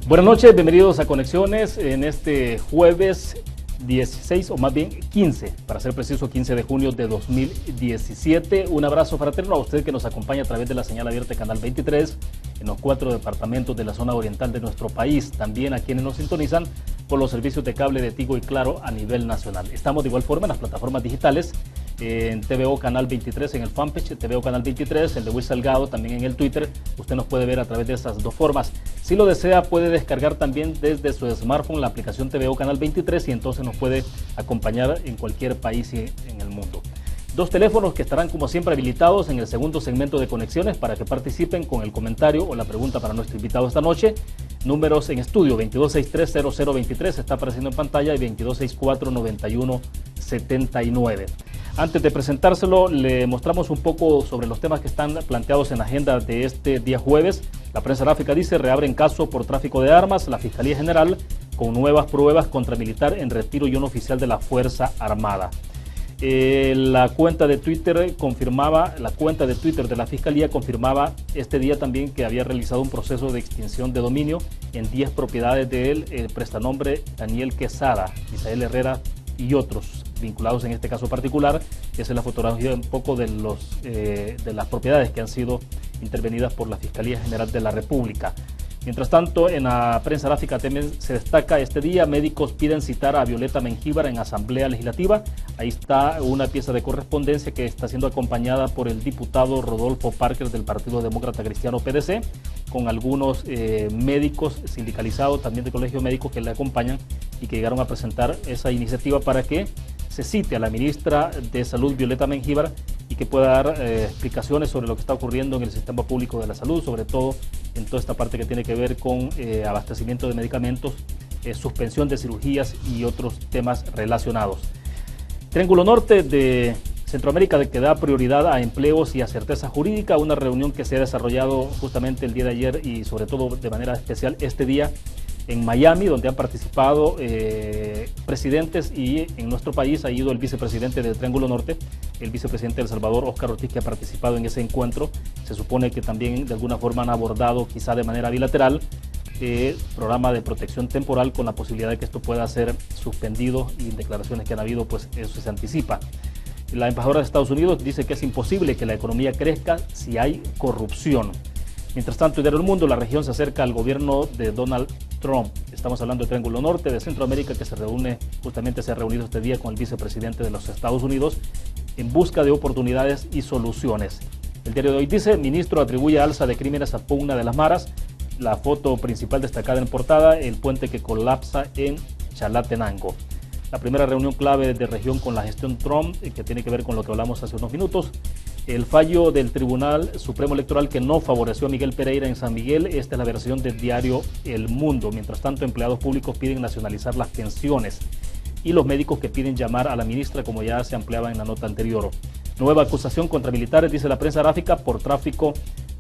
Buenas noches, bienvenidos a Conexiones en este jueves 16, o más bien 15, para ser preciso, 15 de junio de 2017. Un abrazo fraterno a usted que nos acompaña a través de la señal abierta de Canal 23 en los 4 departamentos de la zona oriental de nuestro país. También a quienes nos sintonizan por los servicios de cable de Tigo y Claro a nivel nacional. Estamos de igual forma en las plataformas digitales, en TVO Canal 23, en el fanpage TVO Canal 23, el de Luis Salgado, también en el Twitter. Usted nos puede ver a través de esas dos formas. Si lo desea, puede descargar también desde su smartphone la aplicación TVO Canal 23 y entonces nos puede acompañar en cualquier país en el mundo. Dos teléfonos que estarán como siempre habilitados en el segundo segmento de Conexiones para que participen con el comentario o la pregunta para nuestro invitado esta noche. Números en estudio: 2263-0023, está apareciendo en pantalla, y 2264-9179. Antes de presentárselo, le mostramos un poco sobre los temas que están planteados en la agenda de este día jueves. La prensa gráfica dice: reabren caso por tráfico de armas, la Fiscalía General con nuevas pruebas contra militar en retiro y un oficial de la Fuerza Armada. La cuenta de Twitter de la Fiscalía confirmaba este día también que había realizado un proceso de extinción de dominio en 10 propiedades de él, el prestanombre Daniel Quesada, Isael Herrera y otros vinculados en este caso particular. Esa es la fotografía un poco de las propiedades que han sido intervenidas por la Fiscalía General de la República. Mientras tanto, en la prensa gráfica también se destaca este día: médicos piden citar a Violeta Mengíbar en Asamblea Legislativa. Ahí está una pieza de correspondencia que está siendo acompañada por el diputado Rodolfo Parker del Partido Demócrata Cristiano PDC, con algunos médicos sindicalizados también de colegios médicos que le acompañan y que llegaron a presentar esa iniciativa para que se cite a la ministra de Salud, Violeta Mengíbar, y que pueda dar explicaciones sobre lo que está ocurriendo en el sistema público de la salud, sobre todo en toda esta parte que tiene que ver con abastecimiento de medicamentos, suspensión de cirugías y otros temas relacionados. Triángulo Norte de Centroamérica, que da prioridad a empleos y a certeza jurídica, una reunión que se ha desarrollado justamente el día de ayer y sobre todo de manera especial este día en Miami, donde han participado presidentes, y en nuestro país ha ido el vicepresidente del Triángulo Norte, el vicepresidente de El Salvador, Óscar Ortiz, que ha participado en ese encuentro. Se supone que también de alguna forma han abordado, quizá de manera bilateral, programa de protección temporal, con la posibilidad de que esto pueda ser suspendido, y en declaraciones que han habido, pues eso se anticipa. La embajadora de Estados Unidos dice que es imposible que la economía crezca si hay corrupción. Mientras tanto, en el mundo, la región se acerca al gobierno de Donald Trump. Estamos hablando de Triángulo Norte de Centroamérica, que se ha reunido este día con el vicepresidente de los Estados Unidos en busca de oportunidades y soluciones. El diario de hoy dice: ministro atribuye alza de crímenes a pugna de las maras. La foto principal destacada en portada: el puente que colapsa en Chalatenango. La primera reunión clave de región con la gestión Trump, que tiene que ver con lo que hablamos hace unos minutos. El fallo del Tribunal Supremo Electoral que no favoreció a Miguel Pereira en San Miguel. Esta es la versión del diario El Mundo. Mientras tanto, empleados públicos piden nacionalizar las pensiones, y los médicos que piden llamar a la ministra, como ya se ampliaba en la nota anterior. Nueva acusación contra militares, dice la prensa gráfica, por tráfico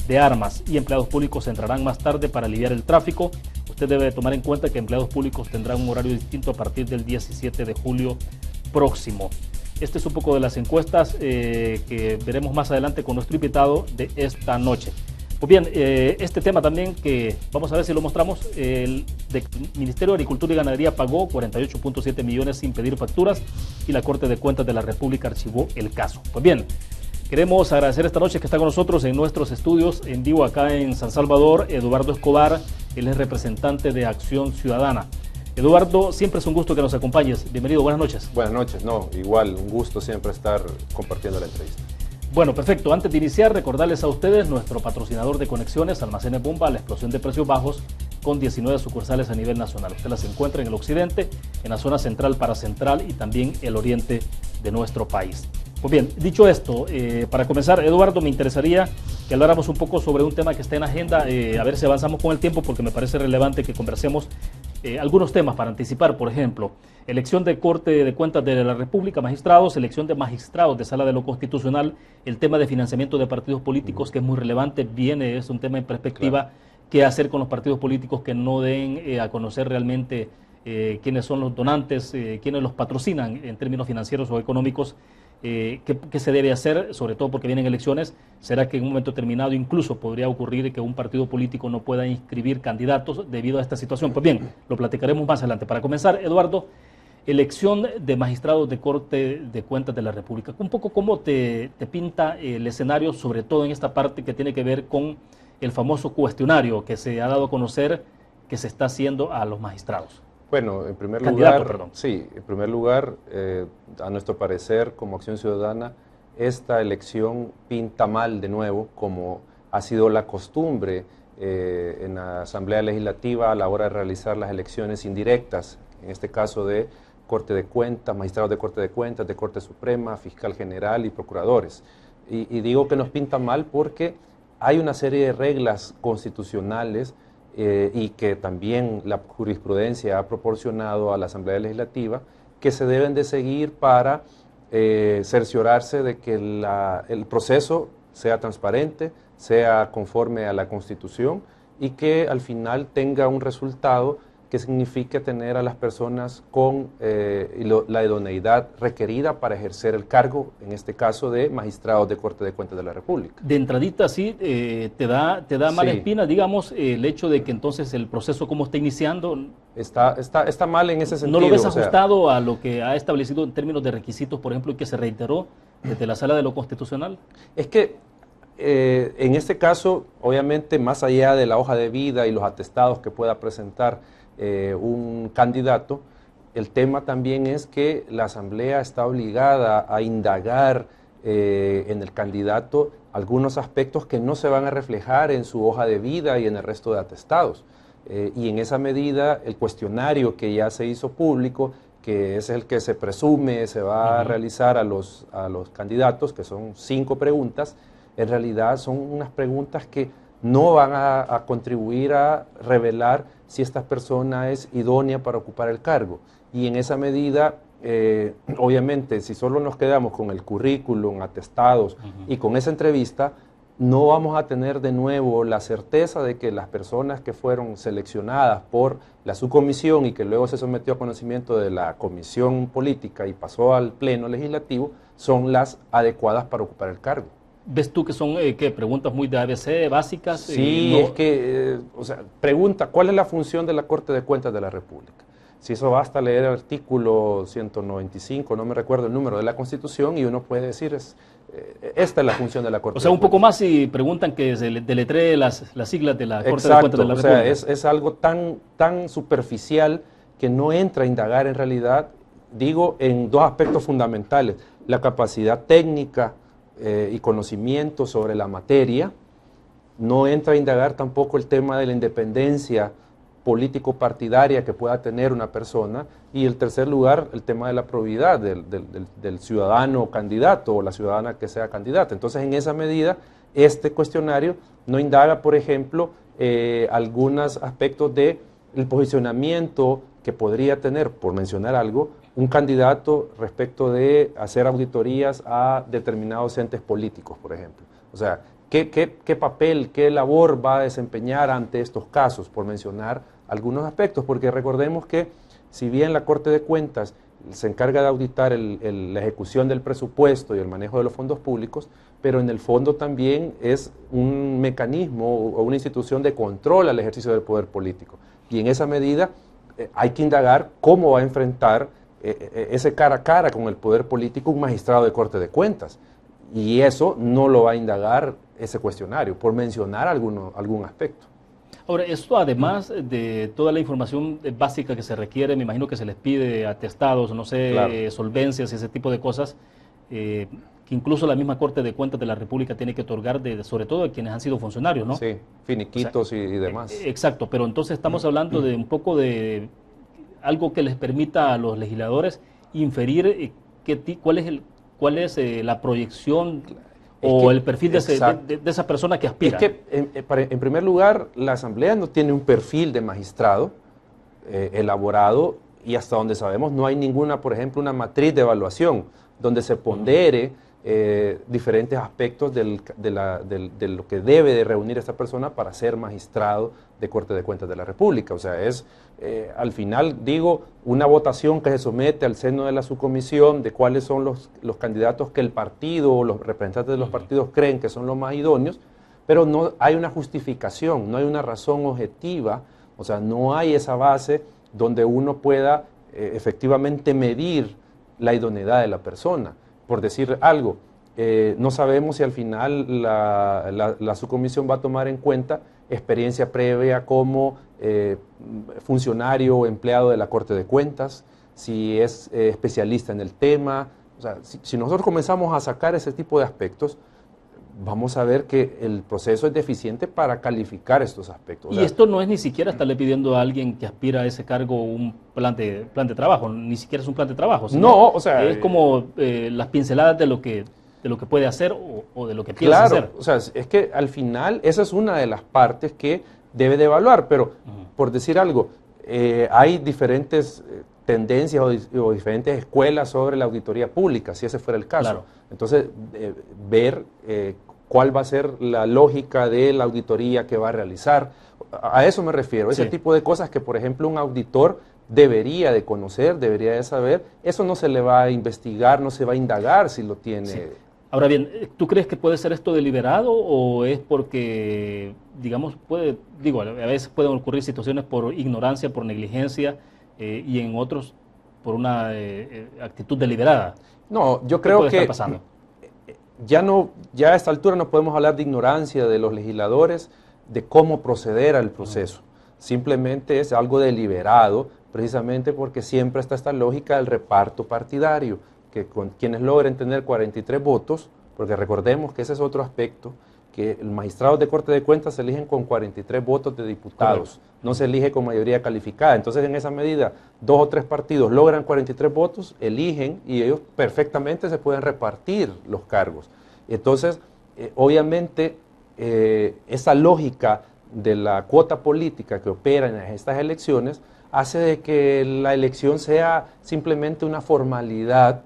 de armas, y empleados públicos entrarán más tarde para aliviar el tráfico. Usted debe tomar en cuenta que empleados públicos tendrán un horario distinto a partir del 17 de julio próximo. Este es un poco de las encuestas que veremos más adelante con nuestro invitado de esta noche. Pues bien, este tema también, que vamos a ver si lo mostramos: el Ministerio de Agricultura y Ganadería pagó 48.7 millones sin pedir facturas, y la Corte de Cuentas de la República archivó el caso. Pues bien, queremos agradecer esta noche que está con nosotros en nuestros estudios en vivo acá en San Salvador, Eduardo Escobar. Él es representante de Acción Ciudadana. Eduardo, siempre es un gusto que nos acompañes. Bienvenido, buenas noches. Buenas noches, igual, un gusto siempre estar compartiendo la entrevista. Bueno, perfecto. Antes de iniciar, recordarles a ustedes nuestro patrocinador de Conexiones, Almacenes Bomba, la explosión de precios bajos, con 19 sucursales a nivel nacional. Usted las encuentra en el occidente, en la zona central, paracentral y también el oriente de nuestro país. Pues bien, dicho esto, para comenzar, Eduardo, me interesaría que habláramos un poco sobre un tema que está en agenda, a ver si avanzamos con el tiempo, porque me parece relevante que conversemos algunos temas para anticipar. Por ejemplo, elección de Corte de Cuentas de la República, magistrados, elección de magistrados de Sala de lo Constitucional, el tema de financiamiento de partidos políticos, que es muy relevante, es un tema en perspectiva. Claro. ¿Qué hacer con los partidos políticos que no den a conocer realmente quiénes son los donantes, quiénes los patrocinan en términos financieros o económicos? ¿Qué se debe hacer? Sobre todo porque vienen elecciones. ¿Será que en un momento determinado incluso podría ocurrir que un partido político no pueda inscribir candidatos debido a esta situación? Pues bien, lo platicaremos más adelante. Para comenzar, Eduardo, elección de magistrados de Corte de Cuentas de la República. Un poco cómo te pinta el escenario, sobre todo en esta parte que tiene que ver con el famoso cuestionario que se ha dado a conocer que se está haciendo a los magistrados. Bueno, en primer Candidato, lugar, perdón. sí, en primer lugar, a nuestro parecer, como Acción Ciudadana, esta elección pinta mal de nuevo, como ha sido la costumbre en la Asamblea Legislativa a la hora de realizar las elecciones indirectas, en este caso de Corte de Cuentas, magistrados de Corte de Cuentas, de Corte Suprema, Fiscal General y procuradores. Y digo que nos pinta mal porque hay una serie de reglas constitucionales y que también la jurisprudencia ha proporcionado a la Asamblea Legislativa que se deben de seguir para cerciorarse de que el proceso sea transparente, sea conforme a la Constitución y que al final tenga un resultado que signifique tener a las personas con la idoneidad requerida para ejercer el cargo, en este caso de magistrados de Corte de Cuentas de la República. De entradita, sí, te da mala espina, digamos, el hecho de que entonces el proceso como está iniciando... Está mal en ese sentido. ¿No lo ves ajustado a lo que ha establecido en términos de requisitos, por ejemplo, y que se reiteró desde la Sala de lo Constitucional? Es que en este caso, obviamente, más allá de la hoja de vida y los atestados que pueda presentar un candidato, el tema también es que la Asamblea está obligada a indagar en el candidato algunos aspectos que no se van a reflejar en su hoja de vida y en el resto de atestados. Y en esa medida, el cuestionario que ya se hizo público, que es el que se presume se va a realizar a los candidatos, que son 5 preguntas, en realidad son unas preguntas que no van a contribuir a revelar si esta persona es idónea para ocupar el cargo. Y en esa medida, obviamente, si solo nos quedamos con el currículum, atestados y con esa entrevista, no vamos a tener de nuevo la certeza de que las personas que fueron seleccionadas por la subcomisión y que luego se sometió a conocimiento de la comisión política y pasó al pleno legislativo, son las adecuadas para ocupar el cargo. ¿Ves tú que son preguntas muy de ABC, básicas? Sí, es que, pregunta, ¿cuál es la función de la Corte de Cuentas de la República? Si eso basta leer el artículo 195, no me recuerdo el número de la Constitución, y uno puede decir, esta es la función de la Corte. O sea, un poco más si preguntan que se deletree las siglas de la Corte de Cuentas de la República. O sea, es algo tan superficial que no entra a indagar en realidad, digo, en 2 aspectos fundamentales: la capacidad técnica y conocimiento sobre la materia. No entra a indagar tampoco el tema de la independencia político-partidaria que pueda tener una persona, y en tercer lugar, el tema de la probidad del ciudadano candidato o la ciudadana que sea candidata. Entonces, en esa medida, este cuestionario no indaga, por ejemplo, algunos aspectos del posicionamiento que podría tener, por mencionar algo, un candidato respecto de hacer auditorías a determinados entes políticos, por ejemplo. O sea, ¿qué papel, qué labor va a desempeñar ante estos casos, por mencionar algunos aspectos? Porque recordemos que si bien la Corte de Cuentas se encarga de auditar la ejecución del presupuesto y el manejo de los fondos públicos, pero en el fondo también es un mecanismo o una institución de control al ejercicio del poder político. Y en esa medida hay que indagar cómo va a enfrentar ese cara a cara con el poder político un magistrado de Corte de Cuentas. Y eso no lo va a indagar ese cuestionario, por mencionar algún aspecto. Ahora, esto además de toda la información básica que se requiere, me imagino que se les pide atestados, no sé, claro, solvencias y ese tipo de cosas, que incluso la misma Corte de Cuentas de la República tiene que otorgar, sobre todo a quienes han sido funcionarios, ¿no? Sí, finiquitos, o sea, y demás. Exacto, pero entonces estamos hablando de un poco de algo que les permita a los legisladores inferir cuál es la proyección o el perfil de esa persona que aspira. Es que, en primer lugar, la Asamblea no tiene un perfil de magistrado elaborado, y hasta donde sabemos no hay ninguna, por ejemplo, una matriz de evaluación donde se pondere diferentes aspectos de lo que debe de reunir esta persona para ser magistrado de Corte de Cuentas de la República. O sea, es al final, digo, una votación que se somete al seno de la subcomisión de cuáles son los candidatos que el partido o los representantes de los partidos creen que son los más idóneos, pero no hay una justificación, no hay una razón objetiva, o sea, no hay esa base donde uno pueda efectivamente medir la idoneidad de la persona. Por decir algo, no sabemos si al final la subcomisión va a tomar en cuenta experiencia previa como funcionario o empleado de la Corte de Cuentas, si es especialista en el tema. O sea, si nosotros comenzamos a sacar ese tipo de aspectos, vamos a ver que el proceso es deficiente para calificar estos aspectos. Y esto no es ni siquiera estarle pidiendo a alguien que aspira a ese cargo un plan de trabajo, ni siquiera es un plan de trabajo. No, o sea... Es como las pinceladas de lo que puede hacer o de lo que piensa hacer. Claro, o sea, es que al final esa es una de las partes que debe de evaluar, pero por decir algo, hay diferentes tendencias o diferentes escuelas sobre la auditoría pública, si ese fuera el caso. Claro. Entonces, ver cuál va a ser la lógica de la auditoría que va a realizar. A eso me refiero, ese tipo de cosas que, por ejemplo, un auditor debería de conocer, debería de saber. Eso no se le va a investigar, no se va a indagar si lo tiene. Sí. Ahora bien, ¿tú crees que puede ser esto deliberado o es porque, digamos, a veces pueden ocurrir situaciones por ignorancia, por negligencia y en otros por una actitud deliberada? No, yo creo que estar pasando? Ya a esta altura no podemos hablar de ignorancia de los legisladores, de cómo proceder al proceso. Simplemente es algo deliberado, precisamente porque siempre está esta lógica del reparto partidario, que con quienes logren tener 43 votos, porque recordemos que ese es otro aspecto, que los magistrados de Corte de Cuentas se eligen con 43 votos de diputados, correcto, no se elige con mayoría calificada. Entonces, en esa medida, 2 o 3 partidos logran 43 votos, eligen y ellos perfectamente se pueden repartir los cargos. Entonces, obviamente, esa lógica de la cuota política que opera en estas elecciones hace de que la elección sea simplemente una formalidad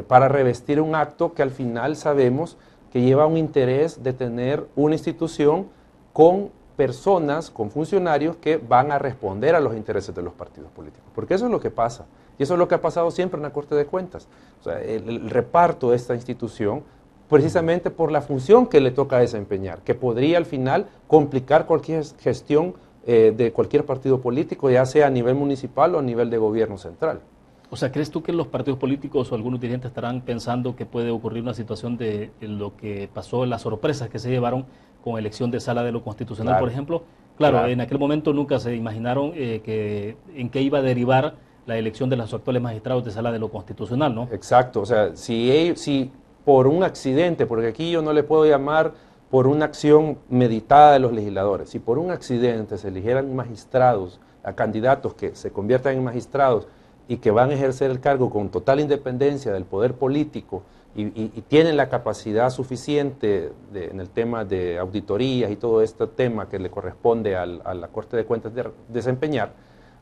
para revestir un acto que al final sabemos que lleva un interés de tener una institución con personas, con funcionarios que van a responder a los intereses de los partidos políticos. Porque eso es lo que pasa. Y eso es lo que ha pasado siempre en la Corte de Cuentas. O sea, el reparto de esta institución, precisamente por la función que le toca desempeñar, que podría al final complicar cualquier gestión de cualquier partido político, ya sea a nivel municipal o a nivel de gobierno central. O sea, ¿crees tú que los partidos políticos o algunos dirigentes estarán pensando que puede ocurrir una situación de lo que pasó, las sorpresas que se llevaron con elección de Sala de lo Constitucional, claro, por ejemplo? Claro, en aquel momento nunca se imaginaron en qué iba a derivar la elección de los actuales magistrados de Sala de lo Constitucional, ¿no? Exacto, o sea, si por un accidente, porque aquí yo no le puedo llamar por una acción meditada de los legisladores, si por un accidente se eligieran magistrados, a candidatos que se conviertan en magistrados, y que van a ejercer el cargo con total independencia del poder político y tienen la capacidad suficiente en el tema de auditorías y todo este tema que le corresponde a la Corte de Cuentas de desempeñar,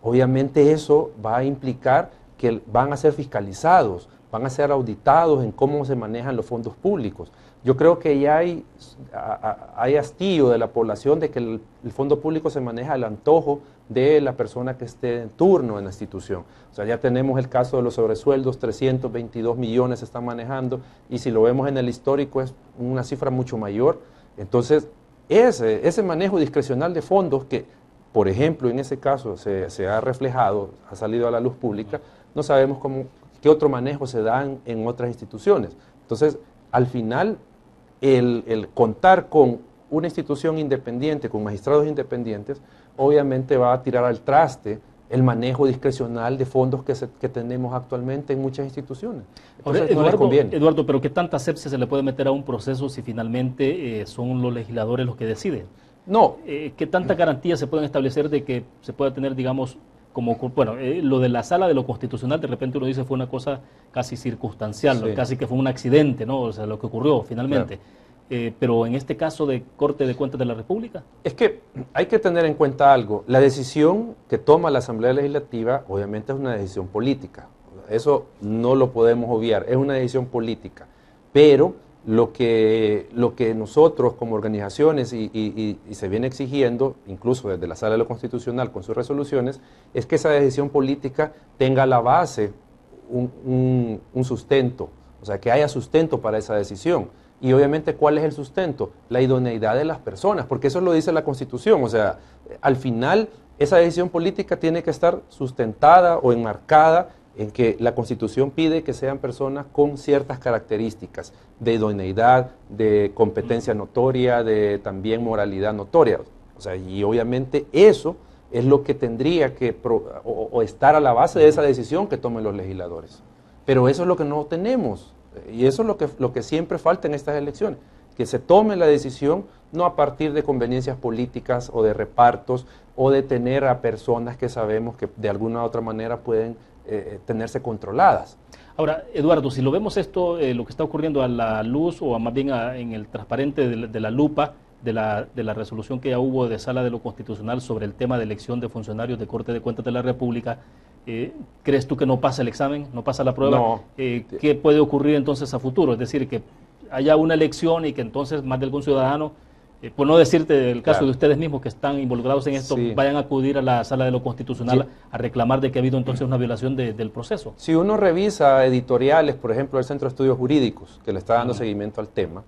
obviamente eso va a implicar que van a ser fiscalizados, van a ser auditados en cómo se manejan los fondos públicos. Yo creo que ya hay hastío de la población de que el fondo público se maneja al antojo de la persona que esté en turno en la institución. O sea, ya tenemos el caso de los sobresueldos, 322 millones se están manejando, y si lo vemos en el histórico es una cifra mucho mayor. Entonces, ese manejo discrecional de fondos que, por ejemplo, en ese caso se ha reflejado, ha salido a la luz pública, no sabemos qué otro manejo se da en otras instituciones. Entonces, al final, el contar con una institución independiente, con magistrados independientes, obviamente va a tirar al traste el manejo discrecional de fondos que tenemos actualmente en muchas instituciones. Entonces, Eduardo, no les conviene. Eduardo, pero ¿qué tanta asepsia se le puede meter a un proceso si finalmente son los legisladores los que deciden? No. ¿Qué tanta garantía se pueden establecer de que se pueda tener, digamos, lo de la Sala de lo Constitucional, de repente uno dice fue una cosa casi circunstancial, sí, casi que fue un accidente, ¿no? O sea, lo que ocurrió finalmente. Claro. Pero en este caso de Corte de Cuentas de la República. Es que hay que tener en cuenta algo. La decisión que toma la Asamblea Legislativa obviamente es una decisión política. Eso no lo podemos obviar, es una decisión política. pero lo que nosotros como organizaciones y se viene exigiendo, incluso desde la Sala de lo Constitucional con sus resoluciones, es que esa decisión política tenga a la base un sustento, o sea, que haya sustento para esa decisión. Y obviamente, ¿cuál es el sustento? La idoneidad de las personas, porque eso lo dice la Constitución, o sea, al final esa decisión política tiene que estar sustentada o enmarcada en que la Constitución pide que sean personas con ciertas características de idoneidad, de competencia notoria, de también moralidad notoria. O sea, y obviamente eso es lo que tendría que o estar a la base de esa decisión que tomen los legisladores. Pero eso es lo que no tenemos, y eso es lo que siempre falta en estas elecciones, que se tome la decisión no a partir de conveniencias políticas o de repartos o de tener a personas que sabemos que de alguna u otra manera pueden tenerse controladas. Ahora, Eduardo, si lo vemos esto, lo que está ocurriendo a la luz o más bien en el transparente de la lupa de la resolución que ya hubo de Sala de lo Constitucional sobre el tema de elección de funcionarios de Corte de Cuentas de la República, ¿crees tú que no pasa el examen, no pasa la prueba? No. ¿Qué puede ocurrir entonces a futuro? Es decir, que haya una elección y que entonces más de algún ciudadano, por no decirte el caso de ustedes mismos que están involucrados en esto, vayan a acudir a la Sala de lo Constitucional a reclamar de que ha habido entonces una violación del proceso. Si uno revisa editoriales, por ejemplo, del Centro de Estudios Jurídicos, que le está dando seguimiento al tema,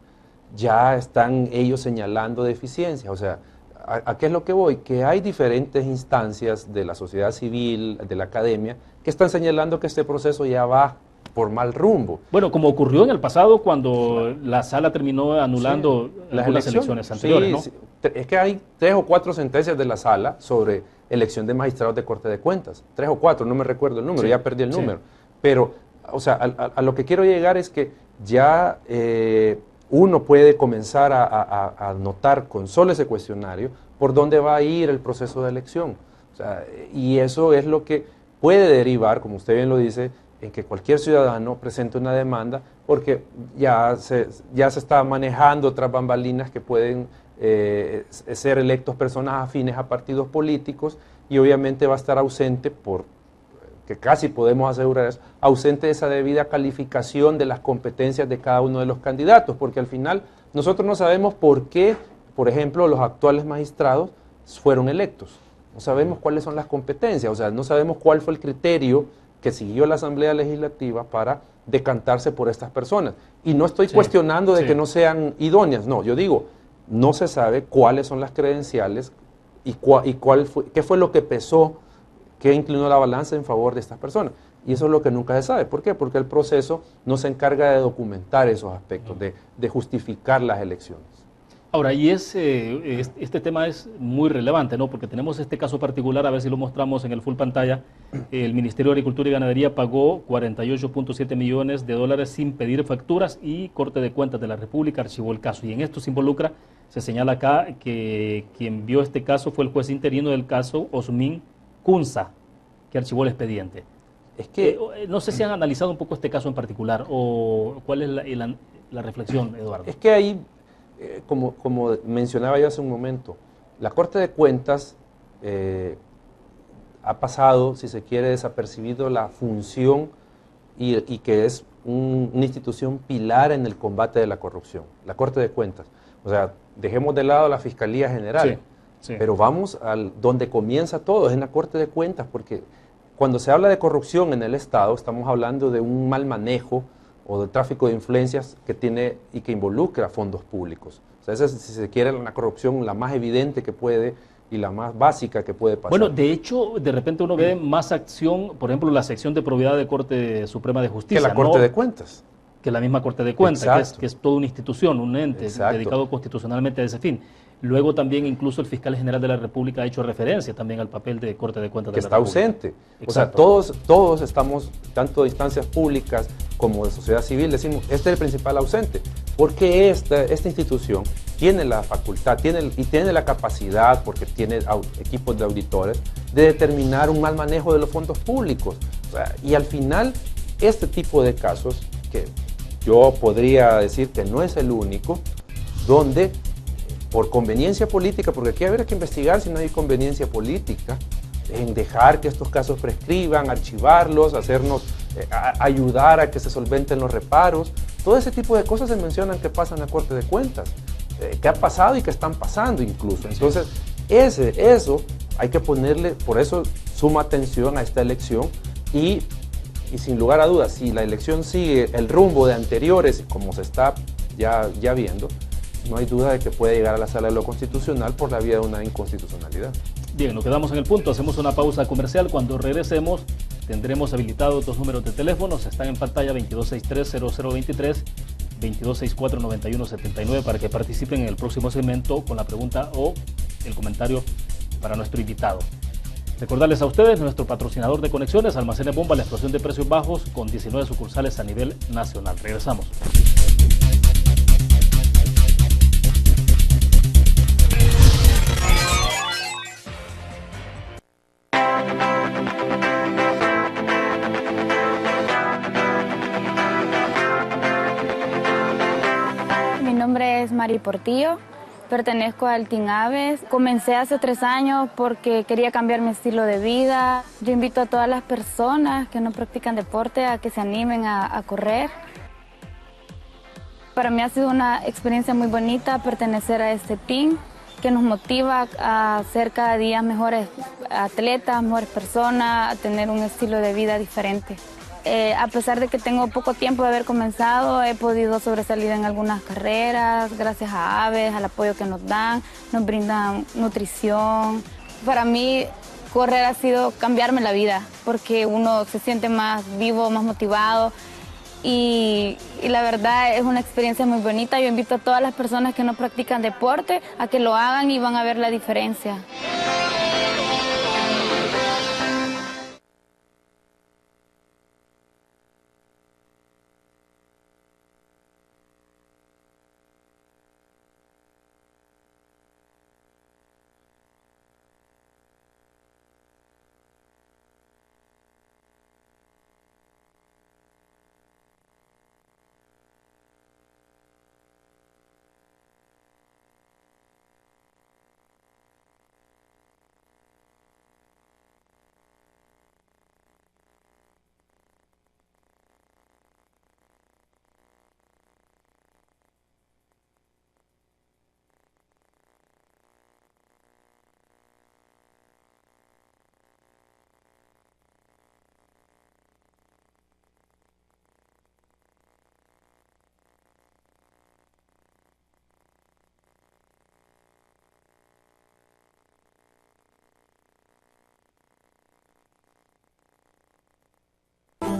ya están ellos señalando deficiencias. O sea, ¿a qué es lo que voy? Que hay diferentes instancias de la sociedad civil, de la academia, que están señalando que este proceso ya va por mal rumbo. Bueno, como ocurrió en el pasado cuando la Sala terminó anulando las elecciones anteriores, ¿no? Sí. Es que hay 3 o 4 sentencias de la Sala sobre elección de magistrados de Corte de Cuentas. 3 o 4, no me recuerdo el número, ya perdí el número. Pero, o sea, a lo que quiero llegar es que ya uno puede comenzar a notar con solo ese cuestionario por dónde va a ir el proceso de elección. O sea, y eso es lo que puede derivar, como usted bien lo dice, en que cualquier ciudadano presente una demanda, porque ya se está manejando otras bambalinas que pueden ser electos personas afines a partidos políticos, y obviamente va a estar ausente, que casi podemos asegurar eso, ausente de esa debida calificación de las competencias de cada uno de los candidatos, porque al final nosotros no sabemos por qué, por ejemplo, los actuales magistrados fueron electos. No sabemos cuáles son las competencias, o sea, no sabemos cuál fue el criterio que siguió la Asamblea Legislativa para decantarse por estas personas. Y no estoy cuestionando de que no sean idóneas, no, yo digo, no se sabe cuáles son las credenciales y qué fue lo que pesó, qué inclinó la balanza en favor de estas personas. Y eso es lo que nunca se sabe. ¿Por qué? Porque el proceso no se encarga de documentar esos aspectos, de justificar las elecciones. Ahora, y este tema es muy relevante, ¿no? Porque tenemos este caso particular, a ver si lo mostramos en el full pantalla. El Ministerio de Agricultura y Ganadería pagó 48.7 millones de dólares sin pedir facturas, y Corte de Cuentas de la República archivó el caso. Y en esto se involucra, se señala acá que quien vio este caso fue el juez interino del caso, Osmin Kunza, que archivó el expediente. Es que no sé si han analizado un poco este caso en particular, o cuál es la reflexión, Eduardo. Es que ahí, como mencionaba yo hace un momento, la Corte de Cuentas ha pasado, si se quiere, desapercibido la función y que es una institución pilar en el combate de la corrupción, la Corte de Cuentas. O sea, dejemos de lado la Fiscalía General, pero vamos donde comienza todo, es en la Corte de Cuentas, porque cuando se habla de corrupción en el Estado, estamos hablando de un mal manejo o de tráfico de influencias que tiene y que involucra fondos públicos. O sea, esa es, si se quiere, la corrupción la más evidente que puede y la más básica que puede pasar. Bueno, de hecho, de repente uno ve más acción, por ejemplo, la sección de probidad de Corte Suprema de Justicia. Que la Corte de Cuentas. Que la misma Corte de Cuentas, que es toda una institución, un ente dedicado constitucionalmente a ese fin. Luego también incluso el fiscal general de la República ha hecho referencia también al papel de Corte de Cuentas de la República. Que está ausente. O sea, todos estamos, tanto de instancias públicas como de sociedad civil, decimos, este es el principal ausente. Porque esta institución tiene la facultad, tiene la capacidad, porque tiene equipos de auditores, de determinar un mal manejo de los fondos públicos. O sea, y al final, este tipo de casos, que yo podría decir que no es el único, donde por conveniencia política, porque aquí habría que investigar si no hay conveniencia política en dejar que estos casos prescriban, archivarlos, ayudar a que se solventen los reparos, Todo ese tipo de cosas se mencionan que pasan a Corte de Cuentas, que ha pasado y que están pasando incluso. Entonces, eso hay que ponerle, por eso suma atención a esta elección y sin lugar a dudas, si la elección sigue el rumbo de anteriores, como se está ya viendo, no hay duda de que puede llegar a la Sala de lo Constitucional por la vía de una inconstitucionalidad. Bien, nos quedamos en el punto, hacemos una pausa comercial. Cuando regresemos tendremos habilitados dos números de teléfonos, están en pantalla: 2263-0023, 2264-9179, para que participen en el próximo segmento con la pregunta o el comentario para nuestro invitado. Recordarles a ustedes, nuestro patrocinador de conexiones, Almacenes Bomba, la explosión de precios bajos con 19 sucursales a nivel nacional. Regresamos. Mi nombre es Mari Portillo, pertenezco al Team Aves. Comencé hace 3 años porque quería cambiar mi estilo de vida. Yo invito a todas las personas que no practican deporte a que se animen a correr. Para mí ha sido una experiencia muy bonita pertenecer a este team que nos motiva a ser cada día mejores atletas, mejores personas, a tener un estilo de vida diferente. A pesar de que tengo poco tiempo de haber comenzado, he podido sobresalir en algunas carreras, gracias a Aves, al apoyo que nos dan, nos brindan nutrición. Para mí, correr ha sido cambiarme la vida, porque uno se siente más vivo, más motivado, y la verdad es una experiencia muy bonita. Yo invito a todas las personas que no practican deporte a que lo hagan y van a ver la diferencia.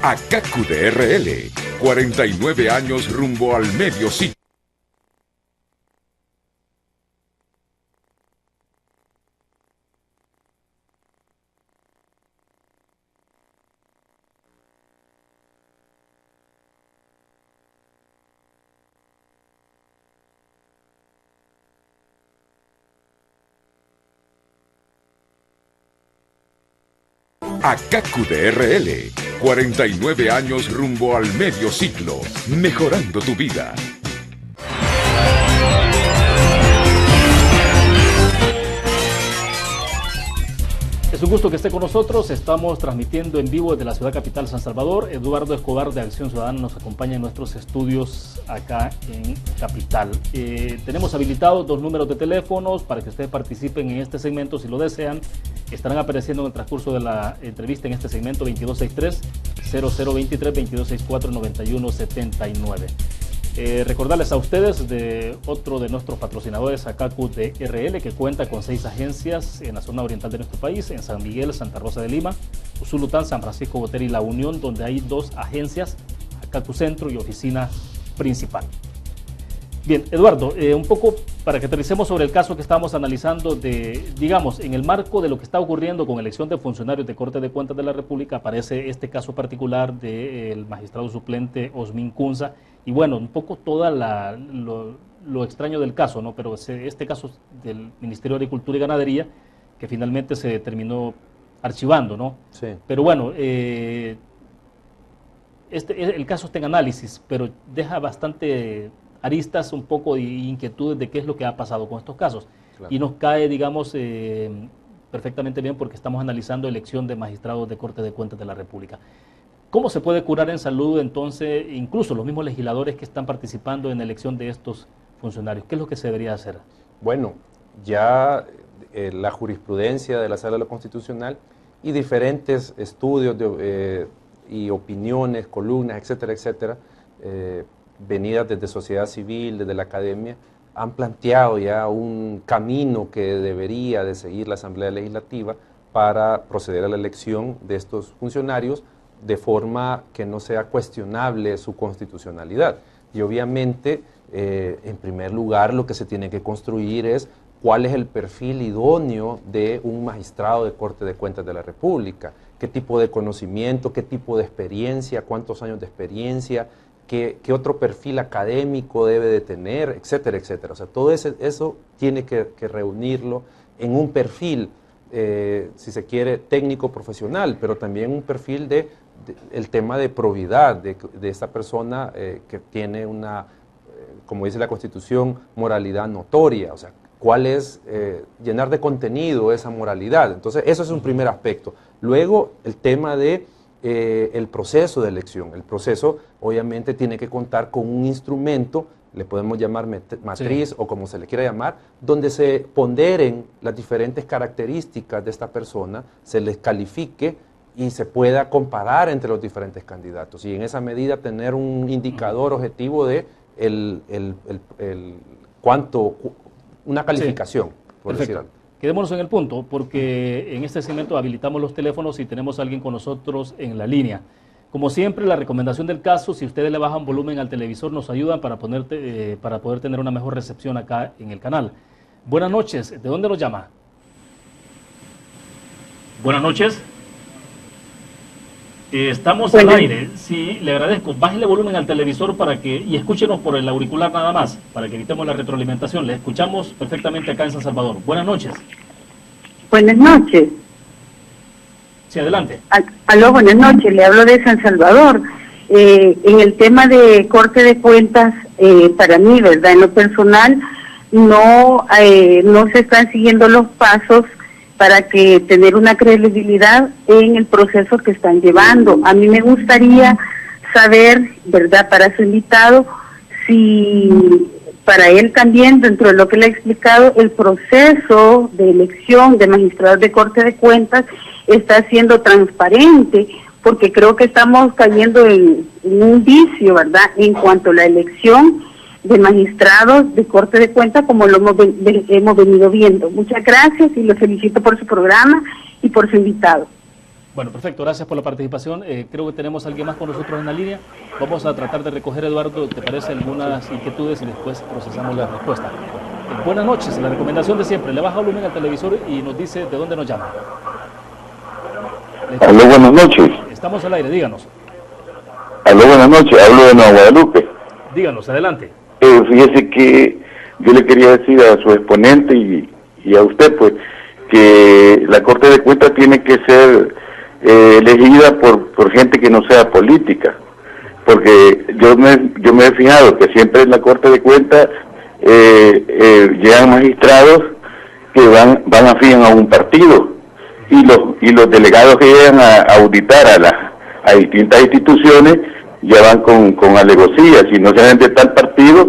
ACACU de RL, 49 años rumbo al medio siglo. ACACU de RL, 49 años rumbo al medio siglo, mejorando tu vida. Es un gusto que esté con nosotros. Estamos transmitiendo en vivo desde la ciudad capital, San Salvador. Eduardo Escobar de Acción Ciudadana nos acompaña en nuestros estudios acá en Capital. Tenemos habilitados dos números de teléfonos para que ustedes participen en este segmento si lo desean. Estarán apareciendo en el transcurso de la entrevista en este segmento: 2263-0023, 2264-9179. Recordarles a ustedes de otro de nuestros patrocinadores, ACACU de RL, que cuenta con 6 agencias en la zona oriental de nuestro país: en San Miguel, Santa Rosa de Lima, Usulután, San Francisco Botero y La Unión, donde hay 2 agencias, ACACU Centro y Oficina Principal. Bien, Eduardo, un poco para que aterricemos sobre el caso que estamos analizando, digamos, en el marco de lo que está ocurriendo con elección de funcionarios de Corte de Cuentas de la República, aparece este caso particular del magistrado suplente Osmin Cunza, y bueno, un poco toda lo extraño del caso, ¿no? Pero este caso del Ministerio de Agricultura y Ganadería, que finalmente se terminó archivando, ¿no? Sí. Pero bueno, el caso está en análisis, pero deja bastante aristas, un poco de inquietudes de qué es lo que ha pasado con estos casos. Claro. Y nos cae, digamos, perfectamente bien porque estamos analizando elección de magistrados de Corte de Cuentas de la República. ¿Cómo se puede curar en salud entonces, incluso los mismos legisladores que están participando en la elección de estos funcionarios? ¿Qué es lo que se debería hacer? Bueno, ya la jurisprudencia de la Sala de lo Constitucional y diferentes estudios y opiniones, columnas, etcétera, etcétera, venidas desde sociedad civil, desde la academia, han planteado ya un camino que debería de seguir la Asamblea Legislativa para proceder a la elección de estos funcionarios de forma que no sea cuestionable su constitucionalidad. Y obviamente, en primer lugar, lo que se tiene que construir es cuál es el perfil idóneo de un magistrado de Corte de Cuentas de la República, qué tipo de conocimiento, qué tipo de experiencia, cuántos años de experiencia, qué otro perfil académico debe de tener, etcétera, etcétera. O sea, todo eso tiene que reunirlo en un perfil, si se quiere, técnico profesional, pero también un perfil el tema de probidad de esta persona que tiene una, como dice la Constitución, moralidad notoria, o sea, cuál es, llenar de contenido esa moralidad. Entonces, eso es un primer aspecto. Luego, el tema de el proceso de elección. El proceso, obviamente, tiene que contar con un instrumento, le podemos llamar matriz, sí, o como se le quiera llamar, donde se ponderen las diferentes características de esta persona, se les califique y se pueda comparar entre los diferentes candidatos. Y en esa medida tener un indicador objetivo de una calificación, sí, por decir algo. Quedémonos en el punto, porque en este segmento habilitamos los teléfonos y tenemos a alguien con nosotros en la línea. Como siempre, la recomendación del caso, si ustedes le bajan volumen al televisor, nos ayudan para poder tener una mejor recepción acá en el canal. Buenas noches, ¿de dónde nos llama? Buenas noches. Estamos al aire. Sí, le agradezco. Bájele volumen al televisor y escúchenos por el auricular nada más, para que evitemos la retroalimentación. Le escuchamos perfectamente acá en San Salvador. Buenas noches. Buenas noches. Sí, adelante. Aló, buenas noches. Le hablo de San Salvador. En el tema de Corte de Cuentas, para mí, ¿verdad? En lo personal, no se están siguiendo los pasos para que tener una credibilidad en el proceso que están llevando. A mí me gustaría saber, ¿verdad?, para su invitado, si para él también, dentro de lo que le he explicado, el proceso de elección de magistrados de Corte de Cuentas está siendo transparente, porque creo que estamos cayendo en un vicio, ¿verdad?, en cuanto a la elección de magistrados de Corte de Cuentas, como lo hemos venido viendo. Muchas gracias y lo felicito por su programa y por su invitado. Bueno, perfecto, gracias por la participación. Creo que tenemos a alguien más con nosotros en la línea. Vamos a tratar de recoger, Eduardo, ¿te parece algunas inquietudes y después procesamos la respuesta? Buenas noches, la recomendación de siempre, le baja volumen al televisor y nos dice de dónde nos llama. Aló, buenas noches. Estamos al aire, díganos. Aló, buenas noches, hablo de Nueva Guadalupe. Díganos, adelante. Fíjese que yo le quería decir a su exponente y a usted, pues, que la Corte de Cuentas tiene que ser elegida por gente que no sea política, porque yo me he fijado que siempre en la Corte de Cuentas llegan magistrados que van afín a un partido, y los delegados que llegan a auditar a distintas instituciones ya van con alevosía. Si no se ven de tal partido,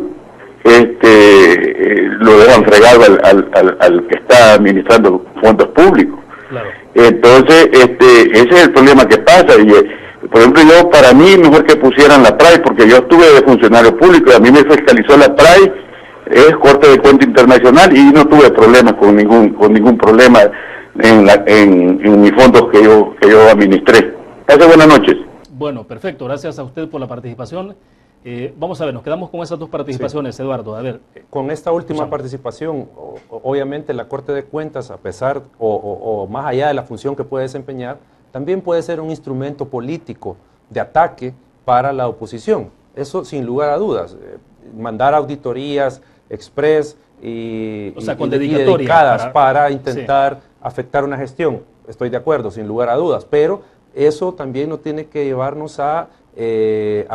lo dejan fregado al que está administrando fondos públicos. Claro. Entonces, ese es el problema que pasa. Y, por ejemplo, para mí, mejor que pusieran la PRAI, porque yo estuve de funcionario público y a mí me fiscalizó la PRAI, es Corte de Cuentas Internacional, y no tuve problemas con ningún problema en mis fondos que yo administré. Buenas noches. Bueno, perfecto. Gracias a usted por la participación. Vamos a ver, nos quedamos con esas dos participaciones, sí. Eduardo. A ver. Con esta última participación, obviamente la Corte de Cuentas, a pesar o más allá de la función que puede desempeñar, también puede ser un instrumento político de ataque para la oposición. Eso sin lugar a dudas. Mandar auditorías express y dedicadas para intentar afectar una gestión. Estoy de acuerdo, sin lugar a dudas, pero eso también no tiene que llevarnos a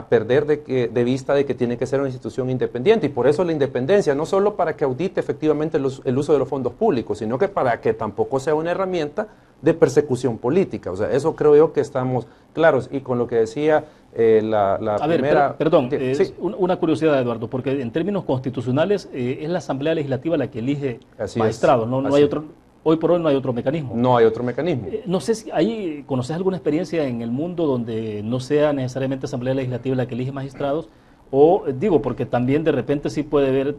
perder de vista de que tiene que ser una institución independiente, y por eso la independencia, no solo para que audite efectivamente el uso de los fondos públicos, sino que para que tampoco sea una herramienta de persecución política. O sea, eso creo yo que estamos claros. Y con lo que decía la a ver, primera... perdón, sí. una curiosidad, Eduardo, porque en términos constitucionales es la Asamblea Legislativa la que elige magistrados, no hay otro... Hoy por hoy no hay otro mecanismo. No hay otro mecanismo. No sé si ¿conoces alguna experiencia en el mundo donde no sea necesariamente Asamblea Legislativa la que elige magistrados? O digo, porque también de repente sí puede haber,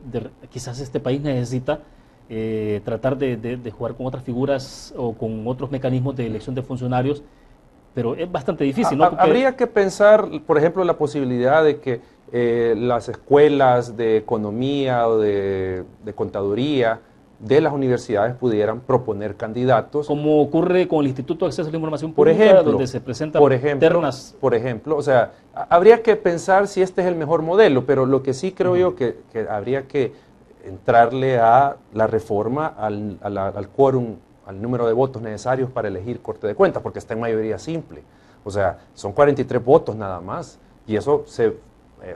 quizás este país necesita tratar de jugar con otras figuras o con otros mecanismos de elección de funcionarios, pero es bastante difícil, ¿no? Porque habría que pensar, por ejemplo, la posibilidad de que las escuelas de economía o de contaduría de las universidades pudieran proponer candidatos. Como ocurre con el Instituto de Acceso a la Información Pública, donde se presentan ternas. Por ejemplo, o sea, habría que pensar si este es el mejor modelo, pero lo que sí creo yo que habría que entrarle a la reforma al quórum, al número de votos necesarios para elegir Corte de Cuentas, porque está en mayoría simple. O sea, son 43 votos nada más, y eso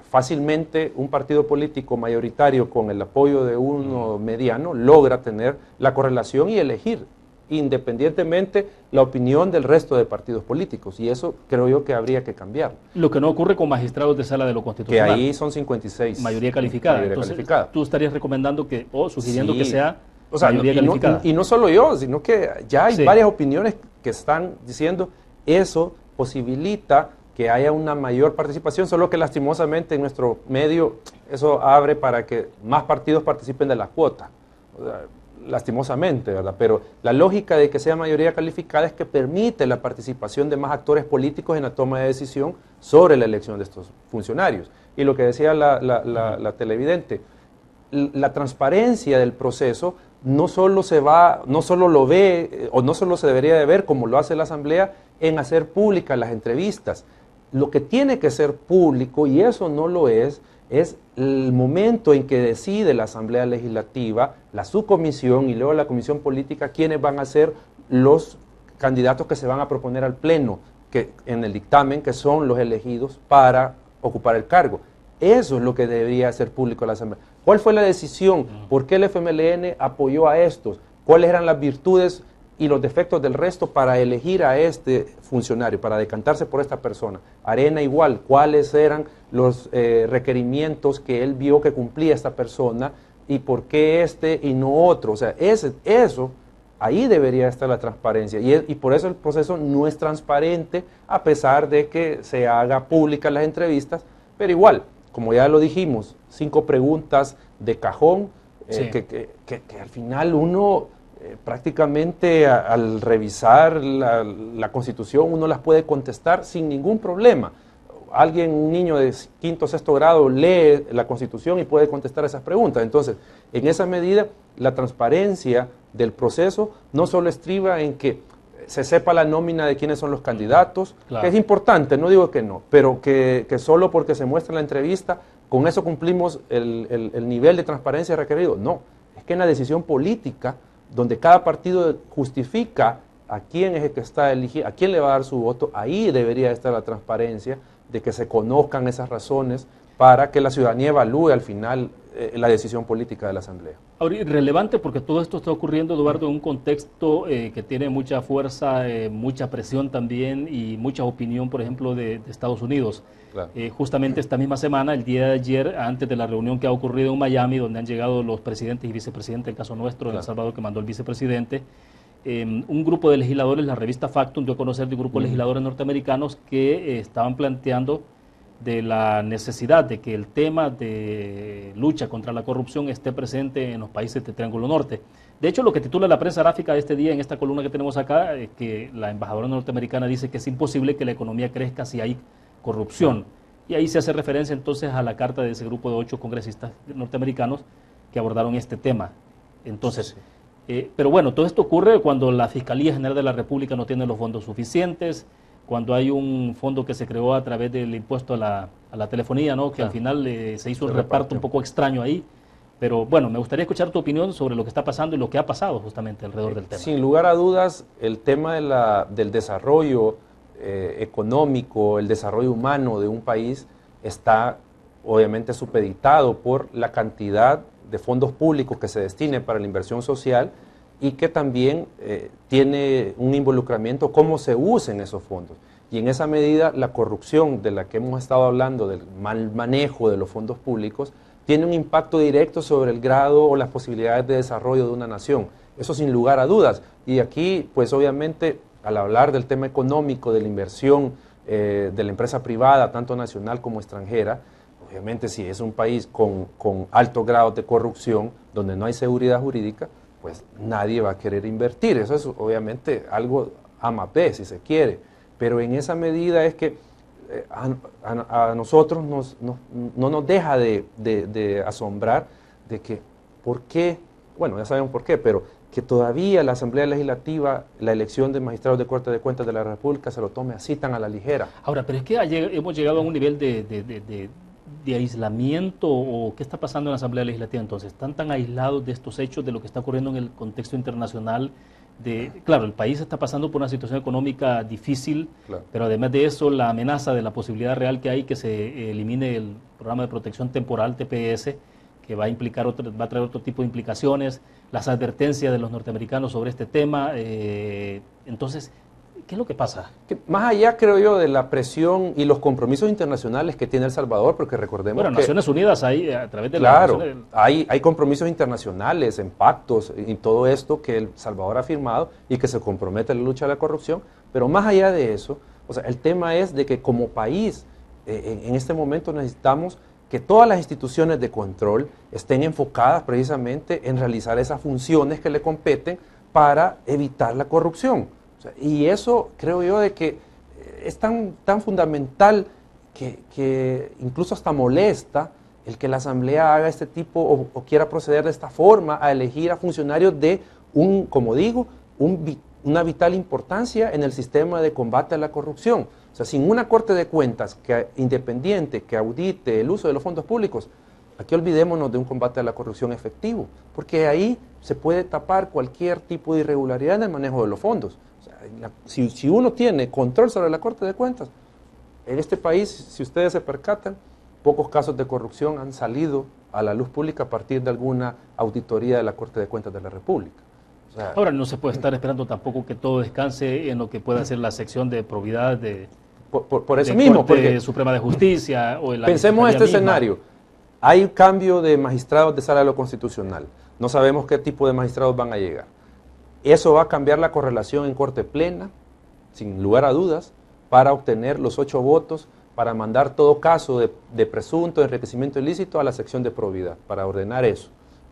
fácilmente un partido político mayoritario con el apoyo de uno mediano logra tener la correlación y elegir independientemente la opinión del resto de partidos políticos, y eso creo yo que habría que cambiar. Lo que no ocurre con magistrados de Sala de lo Constitucional. Que ahí son 56. Mayoría calificada. Entonces, tú estarías recomendando o sugiriendo que sea mayoría calificada. Y no solo yo, sino que ya hay varias opiniones que están diciendo eso posibilita que haya una mayor participación, solo que lastimosamente en nuestro medio eso abre para que más partidos participen de la cuota, o sea, lastimosamente, ¿verdad? Pero la lógica de que sea mayoría calificada es que permite la participación de más actores políticos en la toma de decisión sobre la elección de estos funcionarios. Y lo que decía la televidente, la transparencia del proceso no solo lo ve, o no solo se debería de ver como lo hace la Asamblea en hacer públicas las entrevistas. Lo que tiene que ser público, y eso no lo es el momento en que decide la Asamblea Legislativa, la subcomisión y luego la comisión política, quiénes van a ser los candidatos que se van a proponer al Pleno, que en el dictamen, que son los elegidos para ocupar el cargo. Eso es lo que debería ser público la Asamblea. ¿Cuál fue la decisión? ¿Por qué el FMLN apoyó a estos? ¿Cuáles eran las virtudes y los defectos del resto para elegir a este funcionario, para decantarse por esta persona? Arena igual, ¿cuáles eran los requerimientos que él vio que cumplía esta persona y por qué este y no otro? O sea, eso, ahí debería estar la transparencia, y por eso el proceso no es transparente, a pesar de que se haga públicas las entrevistas, pero igual, como ya lo dijimos, 5 preguntas de cajón, que al final uno... prácticamente al revisar la Constitución uno las puede contestar sin ningún problema. Un niño de 5º o 6º grado lee la Constitución y puede contestar esas preguntas. Entonces, en esa medida, la transparencia del proceso no solo estriba en que se sepa la nómina de quiénes son los candidatos, que es importante, no digo que no, pero que solo porque se muestra en la entrevista, con eso cumplimos el nivel de transparencia requerido. No, es que en la decisión política, donde cada partido justifica a quién es el que está eligiendo, a quién le va a dar su voto, ahí debería estar la transparencia de que se conozcan esas razones para que la ciudadanía evalúe al final la decisión política de la Asamblea. Ahora, relevante porque todo esto está ocurriendo, Eduardo, en un contexto que tiene mucha fuerza, mucha presión también y mucha opinión, por ejemplo, de Estados Unidos. Claro. Justamente esta misma semana, el día de ayer, antes de la reunión que ha ocurrido en Miami, donde han llegado los presidentes y vicepresidentes, el caso nuestro, en El Salvador, que mandó el vicepresidente, un grupo de legisladores, la revista Factum dio a conocer de un grupo de legisladores norteamericanos que estaban planteando de la necesidad de que el tema de lucha contra la corrupción esté presente en los países del Triángulo Norte. De hecho, lo que titula la prensa gráfica de este día, en esta columna que tenemos acá, es que la embajadora norteamericana dice que es imposible que la economía crezca si hay corrupción. Y ahí se hace referencia entonces a la carta de ese grupo de 8 congresistas norteamericanos que abordaron este tema. Entonces, pero bueno, todo esto ocurre cuando la Fiscalía General de la República no tiene los fondos suficientes, cuando hay un fondo que se creó a través del impuesto a la telefonía, ¿no? Que al final se hizo un reparto un poco extraño ahí. Pero bueno, me gustaría escuchar tu opinión sobre lo que está pasando y lo que ha pasado justamente alrededor del tema. Sin lugar a dudas, el tema del desarrollo económico, el desarrollo humano de un país está obviamente supeditado por la cantidad de fondos públicos que se destine para la inversión social y que también tiene un involucramiento cómo se usen esos fondos. Y en esa medida la corrupción de la que hemos estado hablando, del mal manejo de los fondos públicos, tiene un impacto directo sobre el grado o las posibilidades de desarrollo de una nación. Eso sin lugar a dudas. Y aquí, pues obviamente, al hablar del tema económico, de la inversión de la empresa privada, tanto nacional como extranjera, obviamente si es un país con altos grados de corrupción, donde no hay seguridad jurídica, pues nadie va a querer invertir. Eso es obviamente algo a mapé, si se quiere. Pero en esa medida es que a nosotros no nos deja de asombrar de que, ¿por qué? Bueno, ya sabemos por qué, pero que todavía la Asamblea Legislativa, la elección de magistrados de Corte de Cuentas de la República se lo tome así tan a la ligera. Ahora, pero es que hemos llegado a un nivel de aislamiento, o qué está pasando en la Asamblea Legislativa entonces. ¿Están tan aislados de estos hechos, de lo que está ocurriendo en el contexto internacional? Claro, el país está pasando por una situación económica difícil, Claro. pero además de eso, la amenaza de la posibilidad real que hay que se elimine el programa de protección temporal, TPS, que va a traer otro tipo de implicaciones, las advertencias de los norteamericanos sobre este tema. Entonces, ¿qué es lo que pasa? Más allá, creo yo, de la presión y los compromisos internacionales que tiene El Salvador, porque recordemos Bueno, que... Naciones Unidas, ahí, a través de Claro, la hay compromisos internacionales, en pactos y todo esto que El Salvador ha firmado y que se compromete a la lucha a la corrupción, pero más allá de eso, o sea, el tema es de que como país, en este momento necesitamos que todas las instituciones de control estén enfocadas precisamente en realizar esas funciones que le competen para evitar la corrupción. O sea, y eso creo yo de que es tan fundamental que incluso hasta molesta el que la Asamblea haga este tipo o quiera proceder de esta forma a elegir a funcionarios de como digo, una vital importancia en el sistema de combate a la corrupción. O sea, sin una Corte de Cuentas independiente que audite el uso de los fondos públicos, aquí olvidémonos de un combate a la corrupción efectivo, porque ahí se puede tapar cualquier tipo de irregularidad en el manejo de los fondos. O sea, si uno tiene control sobre la Corte de Cuentas, en este país, si ustedes se percatan, pocos casos de corrupción han salido a la luz pública a partir de alguna auditoría de la Corte de Cuentas de la República. O sea, ahora, no se puede estar esperando tampoco que todo descanse en lo que pueda ser la sección de probidad de por eso de mismo, Corte porque Suprema de Justicia o la pensemos este Fiscalía misma. escenario. Hay un cambio de magistrados de sala de lo constitucional. No sabemos qué tipo de magistrados van a llegar. Eso va a cambiar la correlación en Corte Plena, sin lugar a dudas, para obtener los 8 votos, para mandar todo caso de presunto enriquecimiento ilícito a la sección de probidad, para ordenar eso,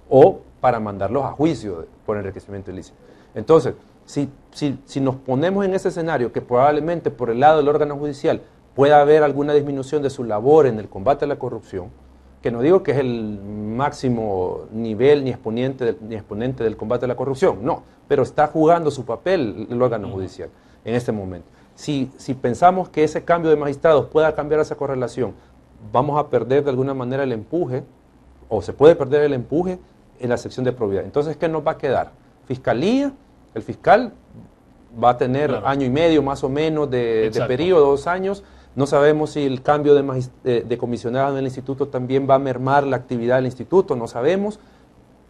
o para mandarlos a juicio por enriquecimiento ilícito. Entonces, si nos ponemos en ese escenario, que probablemente por el lado del órgano judicial pueda haber alguna disminución de su labor en el combate a la corrupción, que no digo que es el máximo nivel ni exponente del combate a la corrupción, no, pero está jugando su papel el órgano judicial en este momento. Si pensamos que ese cambio de magistrados pueda cambiar esa correlación, vamos a perder de alguna manera el empuje, o se puede perder el empuje en la sección de probidad. Entonces, ¿qué nos va a quedar? Fiscalía, el fiscal va a tener año y medio más o menos de periodo, 2 años. No sabemos si el cambio de comisionado en el instituto también va a mermar la actividad del instituto, no sabemos.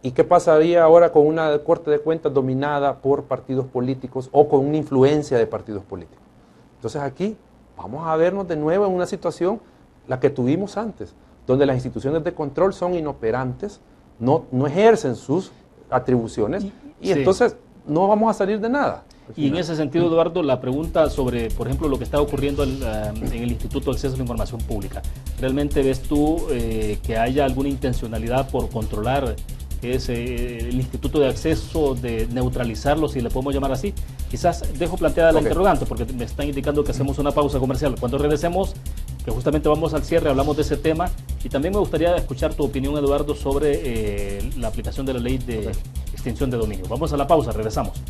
¿Y qué pasaría ahora con una Corte de Cuentas dominada por partidos políticos o con una influencia de partidos políticos? Entonces aquí vamos a vernos de nuevo en una situación, la que tuvimos antes, donde las instituciones de control son inoperantes, no ejercen sus atribuciones y entonces no vamos a salir de nada. Y en ese sentido, Eduardo, la pregunta sobre, por ejemplo, lo que está ocurriendo en el Instituto de Acceso a la Información Pública. ¿Realmente ves tú que haya alguna intencionalidad por controlar el Instituto de Acceso, de neutralizarlo, si le podemos llamar así? Quizás dejo planteada la interrogante, porque me están indicando que hacemos una pausa comercial. Cuando regresemos, que justamente vamos al cierre, hablamos de ese tema, y también me gustaría escuchar tu opinión, Eduardo, sobre la aplicación de la ley de extinción de dominio. Vamos a la pausa, regresamos.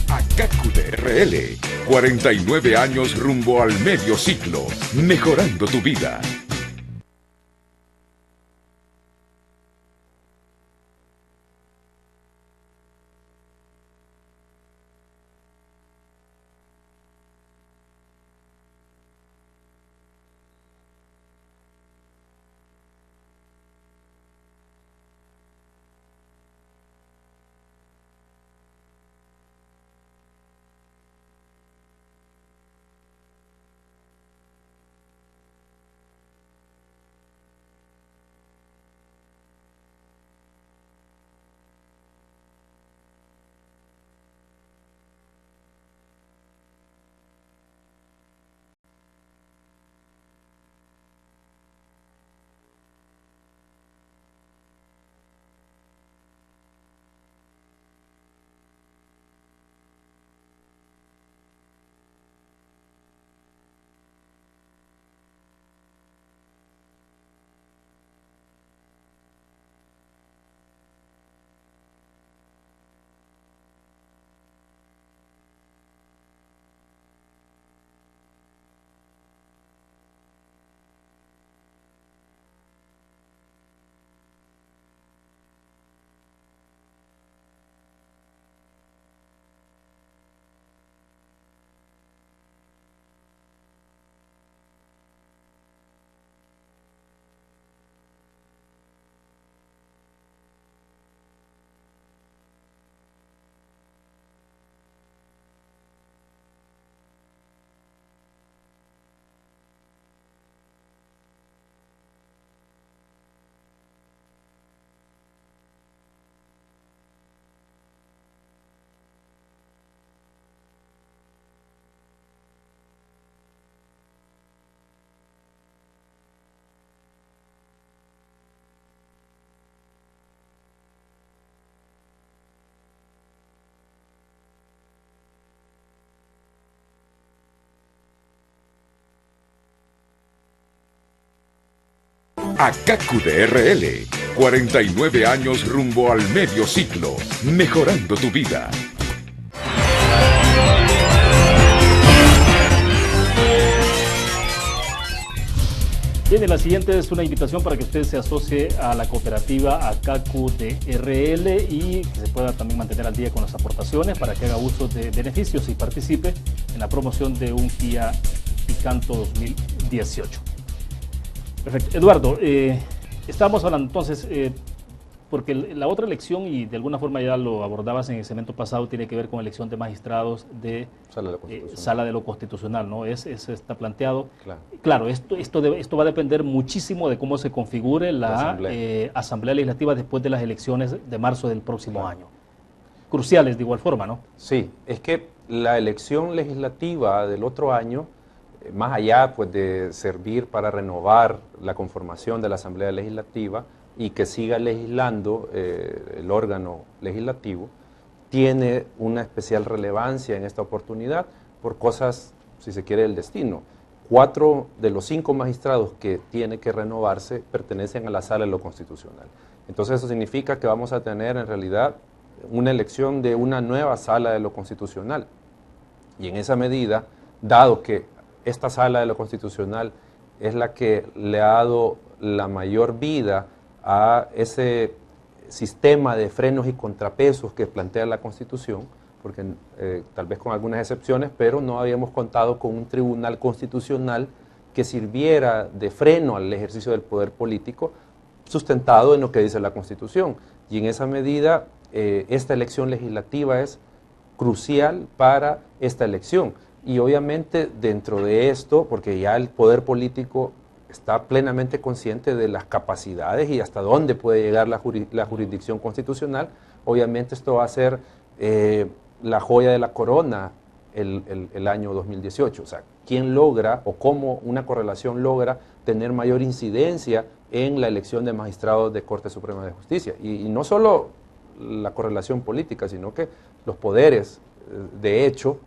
ACACUDRL, 49 años rumbo al medio siglo, mejorando tu vida. ACACU de RL, 49 años rumbo al medio siglo, mejorando tu vida. Bien, la siguiente es una invitación para que usted se asocie a la cooperativa ACACU de RL y que se pueda también mantener al día con las aportaciones para que haga uso de beneficios y participe en la promoción de un Kia Picanto 2018. Perfecto. Eduardo, estábamos hablando entonces, porque la otra elección, y de alguna forma ya lo abordabas en el segmento pasado, tiene que ver con elección de magistrados de Sala de lo Constitucional, ¿no? Eso está planteado. Claro, esto va a depender muchísimo de cómo se configure la Asamblea Legislativa después de las elecciones de marzo del próximo año. Cruciales de igual forma, ¿no? Sí, es que la elección legislativa del otro año, más allá pues, de servir para renovar la conformación de la Asamblea Legislativa y que siga legislando el órgano legislativo, tiene una especial relevancia en esta oportunidad por cosas, si se quiere, del destino. 4 de los 5 magistrados que tiene que renovarse pertenecen a la Sala de lo Constitucional. Entonces eso significa que vamos a tener en realidad una elección de una nueva Sala de lo Constitucional. Y en esa medida, dado que esta Sala de lo Constitucional es la que le ha dado la mayor vida a ese sistema de frenos y contrapesos que plantea la Constitución, porque tal vez con algunas excepciones, pero no habíamos contado con un tribunal constitucional que sirviera de freno al ejercicio del poder político, sustentado en lo que dice la Constitución. Y en esa medida, esta elección legislativa es crucial para esta elección. Y obviamente dentro de esto, porque ya el poder político está plenamente consciente de las capacidades y hasta dónde puede llegar la jurisdicción constitucional, obviamente esto va a ser la joya de la corona el año 2018. O sea, ¿quién logra o cómo una correlación logra tener mayor incidencia en la elección de magistrados de Corte Suprema de Justicia? Y no solo la correlación política, sino que los poderes, de hecho,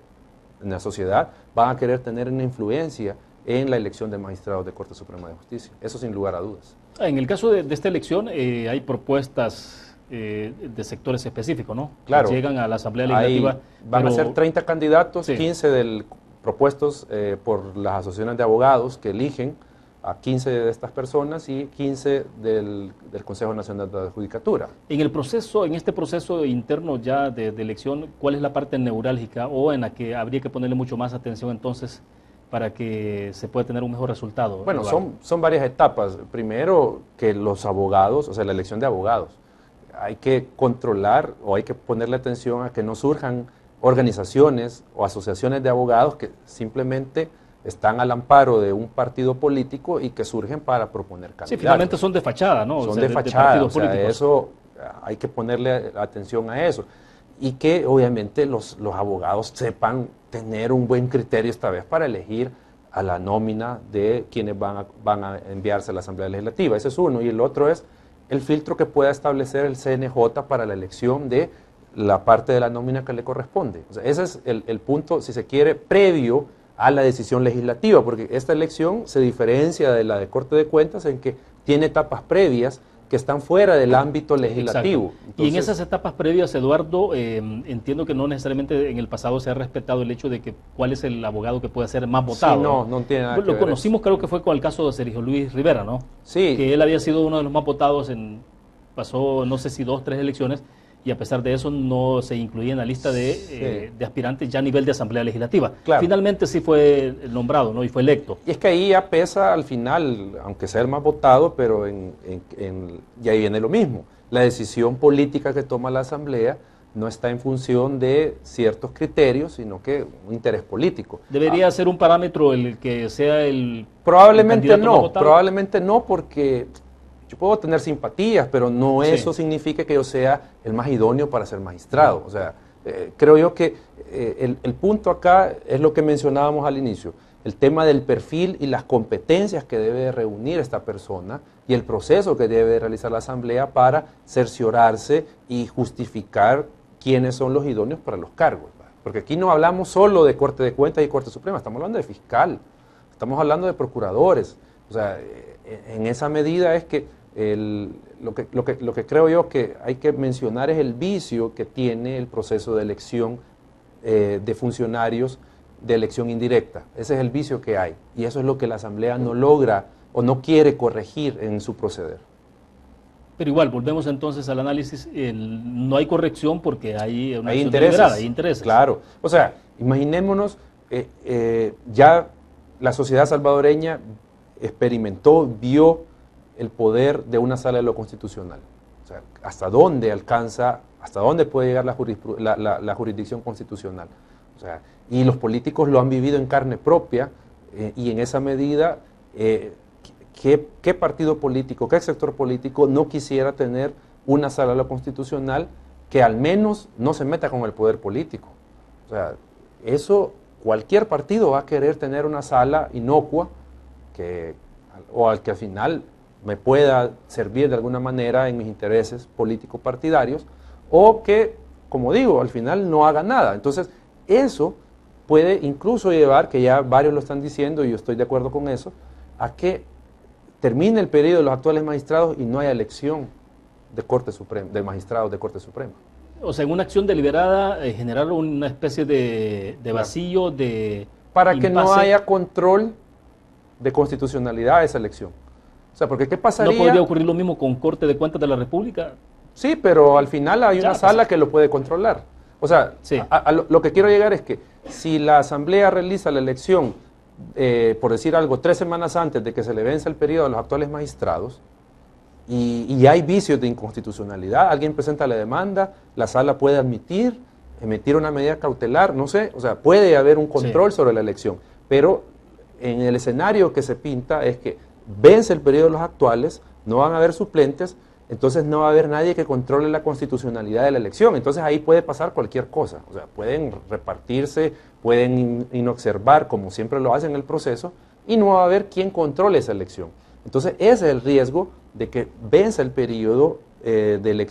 en la sociedad, van a querer tener una influencia en la elección de magistrados de Corte Suprema de Justicia. Eso sin lugar a dudas. En el caso de esta elección hay propuestas de sectores específicos, ¿no? Claro. Que llegan a la Asamblea Legislativa. Van a ser 30 candidatos, sí. 15 propuestos por las asociaciones de abogados que eligen a 15 de estas personas y 15 del Consejo Nacional de la Judicatura. En este proceso interno ya de elección, ¿cuál es la parte neurálgica o en la que habría que ponerle mucho más atención entonces para que se pueda tener un mejor resultado? Bueno, son varias etapas. Primero, que los abogados, o sea, la elección de abogados, hay que controlar o hay que ponerle atención a que no surjan organizaciones o asociaciones de abogados que simplemente están al amparo de un partido político y que surgen para proponer candidatos. Sí, finalmente son de fachada, ¿no? Son de fachada, o sea, eso hay que ponerle atención a eso. Y que obviamente los abogados sepan tener un buen criterio esta vez para elegir a la nómina de quienes van a enviarse a la Asamblea Legislativa. Ese es uno. Y el otro es el filtro que pueda establecer el CNJ para la elección de la parte de la nómina que le corresponde. O sea, ese es el punto, si se quiere, previo a la decisión legislativa, porque esta elección se diferencia de la de Corte de Cuentas en que tiene etapas previas que están fuera del ámbito legislativo. Entonces, y en esas etapas previas, Eduardo, entiendo que no necesariamente en el pasado se ha respetado el hecho de que cuál es el abogado que puede ser más votado. Sí, no tiene nada que ver. Lo conocimos, creo que fue con el caso de Sergio Luis Rivera, ¿no? Sí. Que él había sido uno de los más votados pasó no sé si 2 o 3 elecciones, y a pesar de eso no se incluía en la lista de aspirantes ya a nivel de Asamblea Legislativa. Claro. Finalmente sí fue nombrado, ¿no? Y fue electo. Y es que ahí ya pesa al final, aunque sea el más votado, pero y ahí viene lo mismo. La decisión política que toma la Asamblea no está en función de ciertos criterios, sino que un interés político. ¿Debería ser un parámetro el que sea el Probablemente no, porque yo puedo tener simpatías, pero no eso significa que yo sea el más idóneo para ser magistrado. O sea, creo yo que el punto acá es lo que mencionábamos al inicio, el tema del perfil y las competencias que debe reunir esta persona y el proceso que debe realizar la Asamblea para cerciorarse y justificar quiénes son los idóneos para los cargos. Porque aquí no hablamos solo de Corte de Cuentas y Corte Suprema, estamos hablando de fiscal, estamos hablando de procuradores. O sea, en esa medida es que lo que creo yo que hay que mencionar es el vicio que tiene el proceso de elección de funcionarios de elección indirecta. Ese es el vicio que hay, y eso es lo que la Asamblea no logra o no quiere corregir en su proceder. Pero igual, volvemos entonces al análisis, no hay corrección porque hay una acción intereses, deliberada, hay intereses. Claro, o sea, imaginémonos, ya la sociedad salvadoreña experimentó, vio el poder de una sala de lo constitucional. O sea, hasta dónde alcanza, hasta dónde puede llegar la jurisdicción constitucional. O sea, y los políticos lo han vivido en carne propia, y en esa medida, ¿qué partido político, qué sector político no quisiera tener una sala de lo constitucional que al menos no se meta con el poder político? O sea, eso, cualquier partido va a querer tener una sala inocua o al que al final me pueda servir de alguna manera en mis intereses políticos partidarios, o que, como digo, al final no haga nada. Entonces, eso puede incluso llevar, que ya varios lo están diciendo y yo estoy de acuerdo con eso, a que termine el periodo de los actuales magistrados y no haya elección de Corte Suprema, de magistrados de Corte Suprema. O sea, en una acción deliberada generar una especie de vacío, de para que no impasse. haya control de constitucionalidad de esa elección. O sea, porque ¿qué pasaría? ¿No podría ocurrir lo mismo con Corte de Cuentas de la República? Sí, pero al final hay una sala que lo puede controlar. O sea, sí. Lo que quiero llegar es que si la Asamblea realiza la elección, por decir algo, 3 semanas antes de que se le vence el periodo a los actuales magistrados, y hay vicios de inconstitucionalidad, alguien presenta la demanda, la sala puede emitir una medida cautelar, no sé, o sea, puede haber un control sobre la elección, pero en el escenario que se pinta es que vence el periodo de los actuales, no van a haber suplentes, entonces no va a haber nadie que controle la constitucionalidad de la elección. Entonces ahí puede pasar cualquier cosa. O sea, pueden repartirse, pueden inobservar, como siempre lo hacen en el proceso, y no va a haber quien controle esa elección. Entonces ese es el riesgo de que vence el periodo del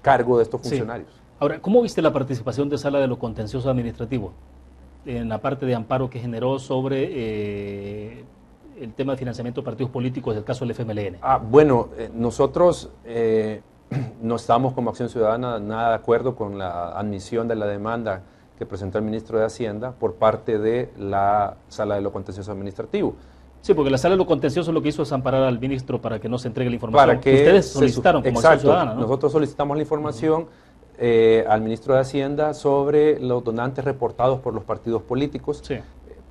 cargo de estos funcionarios. Sí. Ahora, ¿cómo viste la participación de Sala de lo Contencioso Administrativo en la parte de amparo que generó sobre el tema de financiamiento de partidos políticos del caso del FMLN? Bueno, nosotros no estamos como Acción Ciudadana nada de acuerdo con la admisión de la demanda que presentó el ministro de Hacienda por parte de la Sala de lo Contencioso Administrativo. Sí, porque la Sala de lo Contencioso lo que hizo es amparar al ministro para que no se entregue la información para que ustedes solicitaron como Acción Ciudadana, ¿no? Nosotros solicitamos la información al ministro de Hacienda sobre los donantes reportados por los partidos políticos. Sí.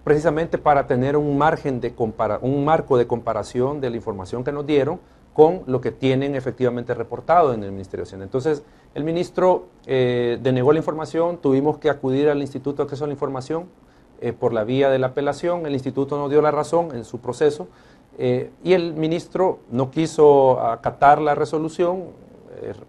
Precisamente para tener un marco de comparación de la información que nos dieron con lo que tienen efectivamente reportado en el Ministerio de Hacienda. Entonces, el ministro denegó la información, tuvimos que acudir al Instituto de Acceso a la Información por la vía de la apelación, el instituto nos dio la razón en su proceso, y el ministro no quiso acatar la resolución,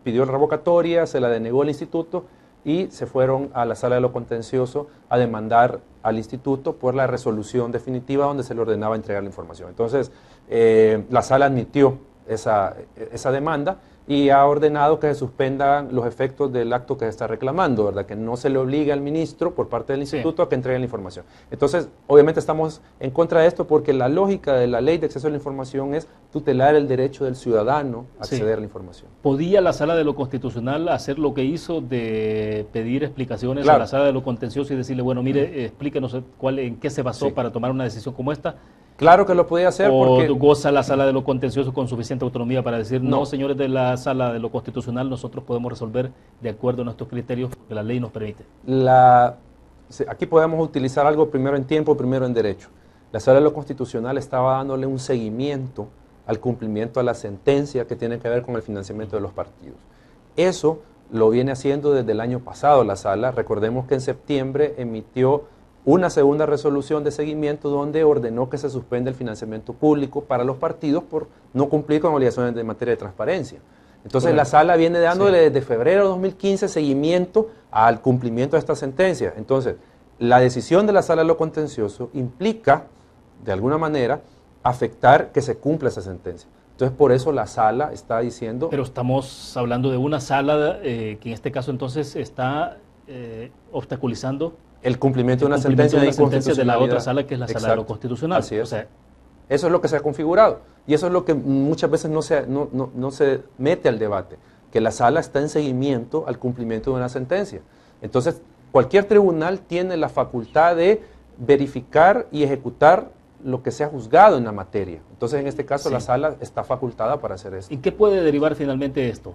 pidió la revocatoria, se la denegó el instituto, y se fueron a la Sala de lo Contencioso a demandar al instituto por la resolución definitiva donde se le ordenaba entregar la información. Entonces, la Sala admitió esa demanda y ha ordenado que se suspendan los efectos del acto que se está reclamando, ¿verdad? Que no se le obligue al ministro por parte del instituto a que entregue la información. Entonces, obviamente estamos en contra de esto porque la lógica de la Ley de Acceso a la Información es tutelar el derecho del ciudadano a acceder a la información. ¿Podía la Sala de lo Constitucional hacer lo que hizo de pedir explicaciones a la Sala de lo Contencioso y decirle, bueno, mire, explíquenos en qué se basó para tomar una decisión como esta? Claro que lo podía hacer porque... ¿O goza la Sala de lo Contencioso con suficiente autonomía para decir, no, señores de la Sala de lo Constitucional, nosotros podemos resolver de acuerdo a nuestros criterios que la ley nos permite? Aquí podemos utilizar algo primero en tiempo, primero en derecho. La Sala de lo Constitucional estaba dándole un seguimiento al cumplimiento de la sentencia que tiene que ver con el financiamiento de los partidos. Eso lo viene haciendo desde el año pasado la Sala. Recordemos que en septiembre emitió una segunda resolución de seguimiento donde ordenó que se suspenda el financiamiento público para los partidos por no cumplir con obligaciones de materia de transparencia. Entonces la Sala viene dándole desde febrero de 2015 seguimiento al cumplimiento de esta sentencia. Entonces, la decisión de la Sala de lo Contencioso implica, de alguna manera, afectar que se cumpla esa sentencia. Entonces, por eso la Sala está diciendo... Pero estamos hablando de una Sala que en este caso entonces está obstaculizando el cumplimiento de una sentencia de la otra Sala, que es la Sala de lo Constitucional. Así es. O sea, Eso es lo que se ha configurado. Y eso es lo que muchas veces no se mete al debate, que la sala está en seguimiento al cumplimiento de una sentencia. Entonces, cualquier tribunal tiene la facultad de verificar y ejecutar lo que se ha juzgado en la materia. Entonces, en este caso, la sala está facultada para hacer eso. ¿Y qué puede derivar finalmente esto?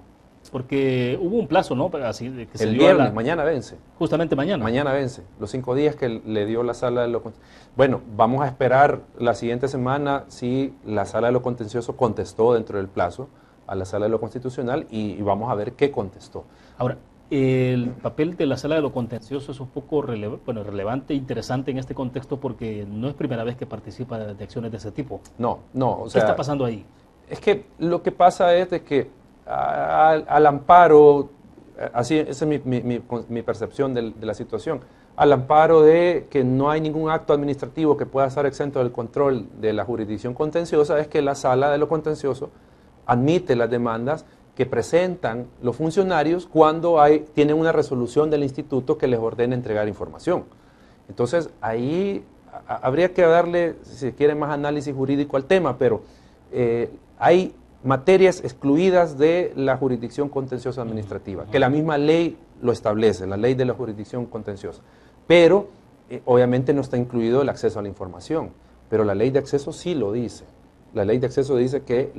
Porque hubo un plazo, ¿no? Así, de que el viernes, mañana vence. Justamente mañana. Mañana vence, los 5 días que le dio la sala de lo contencioso. Bueno, vamos a esperar la siguiente semana si la sala de lo contencioso contestó dentro del plazo a la sala de lo constitucional y vamos a ver qué contestó. Ahora, el papel de la sala de lo contencioso es un poco relevante e interesante en este contexto porque no es primera vez que participa de acciones de ese tipo. No. O ¿Qué sea, está pasando ahí? Es que lo que pasa es de que al amparo, así esa es mi percepción de la situación, al amparo de que no hay ningún acto administrativo que pueda estar exento del control de la jurisdicción contenciosa, es que la sala de lo contencioso admite las demandas que presentan los funcionarios cuando tienen una resolución del instituto que les ordena entregar información. Entonces, ahí habría que darle, si se quiere, más análisis jurídico al tema, pero hay materias excluidas de la jurisdicción contenciosa administrativa, que la misma ley lo establece, la ley de la jurisdicción contenciosa. Pero, obviamente no está incluido el acceso a la información, pero la ley de acceso sí lo dice. La ley de acceso dice que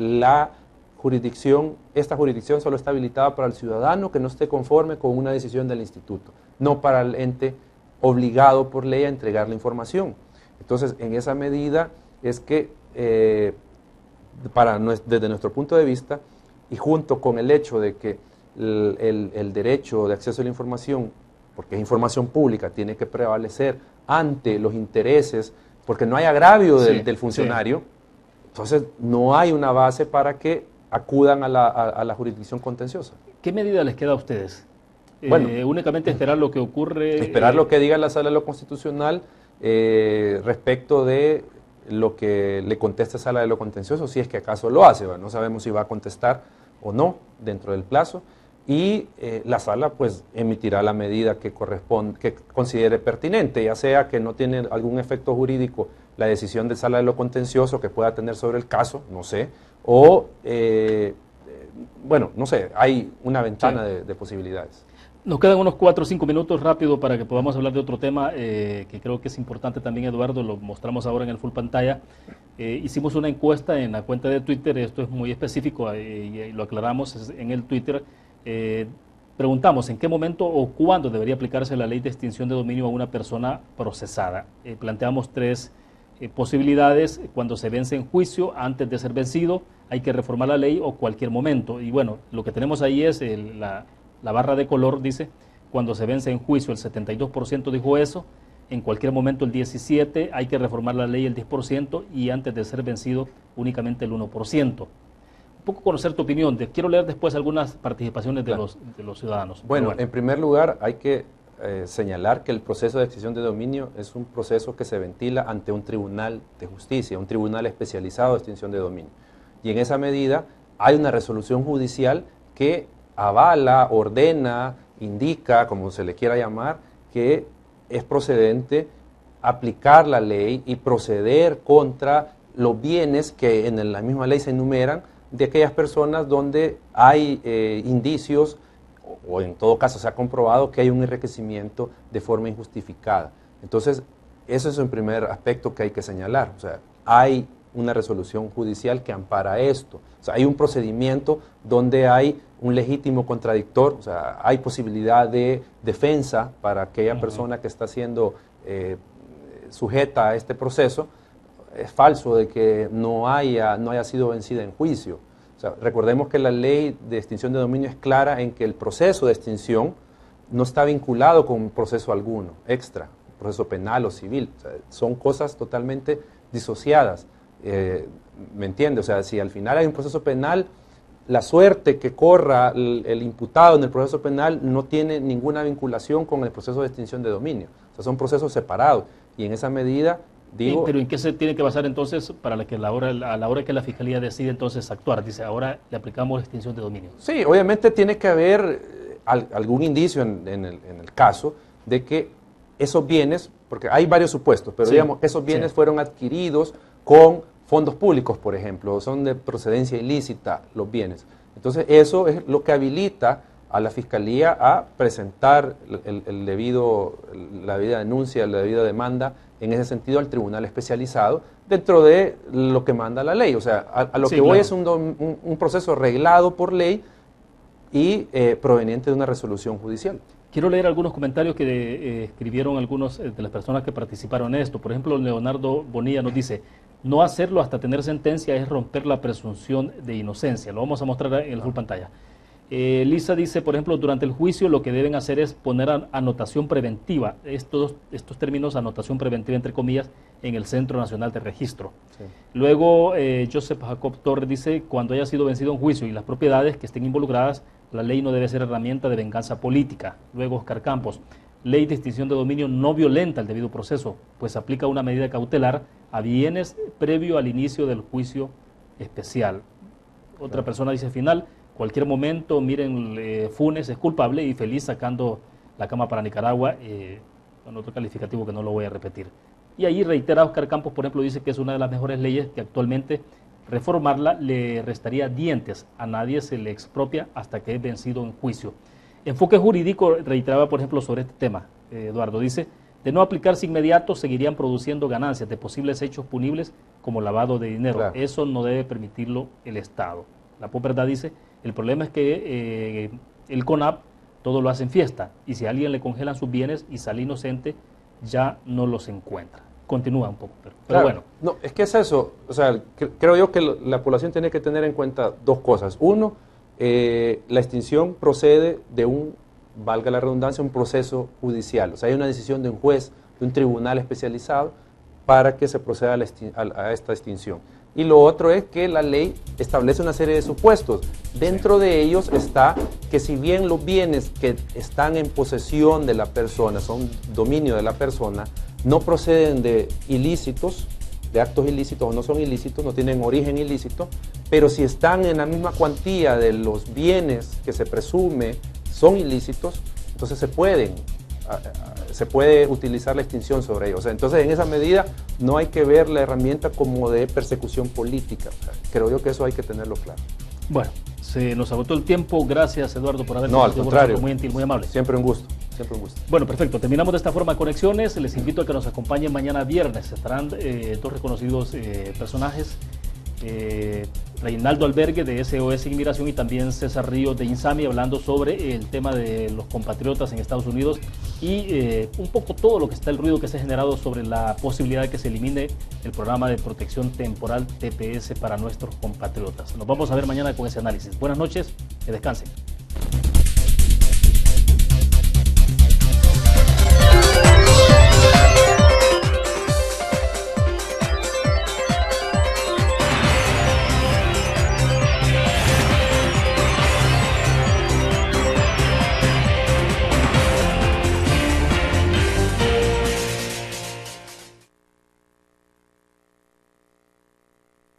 esta jurisdicción solo está habilitada para el ciudadano que no esté conforme con una decisión del instituto, no para el ente obligado por ley a entregar la información. Entonces, en esa medida es que, desde nuestro punto de vista, y junto con el hecho de que el derecho de acceso a la información, porque es información pública, tiene que prevalecer ante los intereses, porque no hay agravio del funcionario, entonces no hay una base para que acudan a la jurisdicción contenciosa. ¿Qué medida les queda a ustedes? Bueno, únicamente esperar lo que ocurre. Esperar lo que diga la Sala de lo Constitucional respecto de lo que le conteste Sala de lo Contencioso, si es que acaso lo hace. No sabemos si va a contestar o no dentro del plazo. Y la Sala pues emitirá la medida que considere pertinente, ya sea que no tiene algún efecto jurídico la decisión de Sala de lo Contencioso que pueda tener sobre el caso, no sé, o bueno, no sé, hay una ventana de posibilidades. Nos quedan unos 4 o 5 minutos rápido para que podamos hablar de otro tema que creo que es importante también, Eduardo, lo mostramos ahora en el full pantalla. Hicimos una encuesta en la cuenta de Twitter, esto es muy específico y lo aclaramos en el Twitter. Preguntamos en qué momento o cuándo debería aplicarse la ley de extinción de dominio a una persona procesada. Planteamos 3 posibilidades: cuando se vence en juicio, antes de ser vencido, hay que reformar la ley, o cualquier momento. Y bueno, lo que tenemos ahí es la barra de color, dice, cuando se vence en juicio el 72% dijo eso, en cualquier momento el 17%, hay que reformar la ley el 10%, y antes de ser vencido únicamente el 1%. Un poco conocer tu opinión, quiero leer después algunas participaciones de los ciudadanos. Bueno, en primer lugar hay que señalar que el proceso de extinción de dominio es un proceso que se ventila ante un tribunal de justicia, un tribunal especializado de extinción de dominio. Y en esa medida hay una resolución judicial que avala, ordena, indica, como se le quiera llamar, que es procedente aplicar la ley y proceder contra los bienes que en la misma ley se enumeran de aquellas personas donde hay indicios o en todo caso se ha comprobado que hay un enriquecimiento de forma injustificada. Entonces, ese es el primer aspecto que hay que señalar. O sea, hay una resolución judicial que ampara esto. O sea, hay un procedimiento donde hay un legítimo contradictor, o sea, hay posibilidad de defensa para aquella persona que está siendo sujeta a este proceso. Es falso de que no haya sido vencida en juicio. O sea, recordemos que la ley de extinción de dominio es clara en que el proceso de extinción no está vinculado con un proceso alguno, extra, proceso penal o civil. O sea, son cosas totalmente disociadas. ¿Me entiende? O sea, si al final hay un proceso penal, la suerte que corra el imputado en el proceso penal no tiene ninguna vinculación con el proceso de extinción de dominio. O sea, son procesos separados. Y en esa medida, digo... ¿Pero en qué se tiene que basar entonces para que a la hora que la Fiscalía decide entonces actuar? Dice, ahora le aplicamos extinción de dominio. Sí, obviamente tiene que haber algún indicio en el caso de que esos bienes, porque hay varios supuestos, pero digamos que esos bienes fueron adquiridos con fondos públicos, por ejemplo, son de procedencia ilícita los bienes. Entonces eso es lo que habilita a la Fiscalía a presentar la debida denuncia, la debida demanda, en ese sentido al tribunal especializado, dentro de lo que manda la ley. O sea, a lo que voy es un proceso reglado por ley y proveniente de una resolución judicial. Quiero leer algunos comentarios que escribieron algunos de las personas que participaron en esto. Por ejemplo, Leonardo Bonilla nos dice: no hacerlo hasta tener sentencia es romper la presunción de inocencia. Lo vamos a mostrar en el full pantalla. Lisa dice, por ejemplo, durante el juicio lo que deben hacer es poner anotación preventiva, estos términos, anotación preventiva entre comillas, en el Centro Nacional de Registro. Sí. Luego, Joseph Jacob Torres dice, cuando haya sido vencido un juicio y las propiedades que estén involucradas, la ley no debe ser herramienta de venganza política. Luego, Oscar Campos, ley de extinción de dominio no violenta el debido proceso, pues aplica una medida cautelar a bienes previo al inicio del juicio especial. Otra persona dice, final, cualquier momento, miren, Funes es culpable y feliz sacando la cama para Nicaragua, con otro calificativo que no lo voy a repetir. Y ahí reitera Oscar Campos, por ejemplo, dice que es una de las mejores leyes que actualmente reformarla le restaría dientes, a nadie se le expropia hasta que es vencido en juicio. Enfoque jurídico reiteraba, por ejemplo, sobre este tema, Eduardo, dice, de no aplicarse inmediato seguirían produciendo ganancias de posibles hechos punibles como lavado de dinero. Claro. Eso no debe permitirlo el Estado. La posverdad dice, el problema es que el CONAP todo lo hace en fiesta y si a alguien le congelan sus bienes y sale inocente, ya no los encuentra. Continúa un poco, pero claro, bueno. No, es que es eso, o sea, creo yo que la población tiene que tener en cuenta dos cosas. Uno, la extinción procede de valga la redundancia, un proceso judicial. O sea, hay una decisión de un juez, de un tribunal especializado para que se proceda a esta extinción. Y lo otro es que la ley establece una serie de supuestos. Dentro de ellos está que si bien los bienes que están en posesión de la persona, son dominio de la persona, no proceden de ilícitos, de actos ilícitos o no son ilícitos, no tienen origen ilícito, pero si están en la misma cuantía de los bienes que se presume son ilícitos, entonces se puede utilizar la extinción sobre ellos. O sea, entonces, en esa medida, no hay que ver la herramienta como de persecución política. O sea, creo yo que eso hay que tenerlo claro. Bueno, se nos agotó el tiempo. Gracias, Eduardo, por haber No, al contrario. Muy gentil, muy amable. Siempre un gusto. Siempre un gusto. Bueno, perfecto. Terminamos de esta forma Conexiones. Les invito a que nos acompañen mañana viernes. Estarán dos reconocidos personajes. Reinaldo Albergue de SOS Inmigración y también César Ríos de Insami, hablando sobre el tema de los compatriotas en Estados Unidos y un poco todo lo que está, el ruido que se ha generado sobre la posibilidad de que se elimine el programa de protección temporal TPS para nuestros compatriotas. Nos vamos a ver mañana con ese análisis. Buenas noches, que descansen.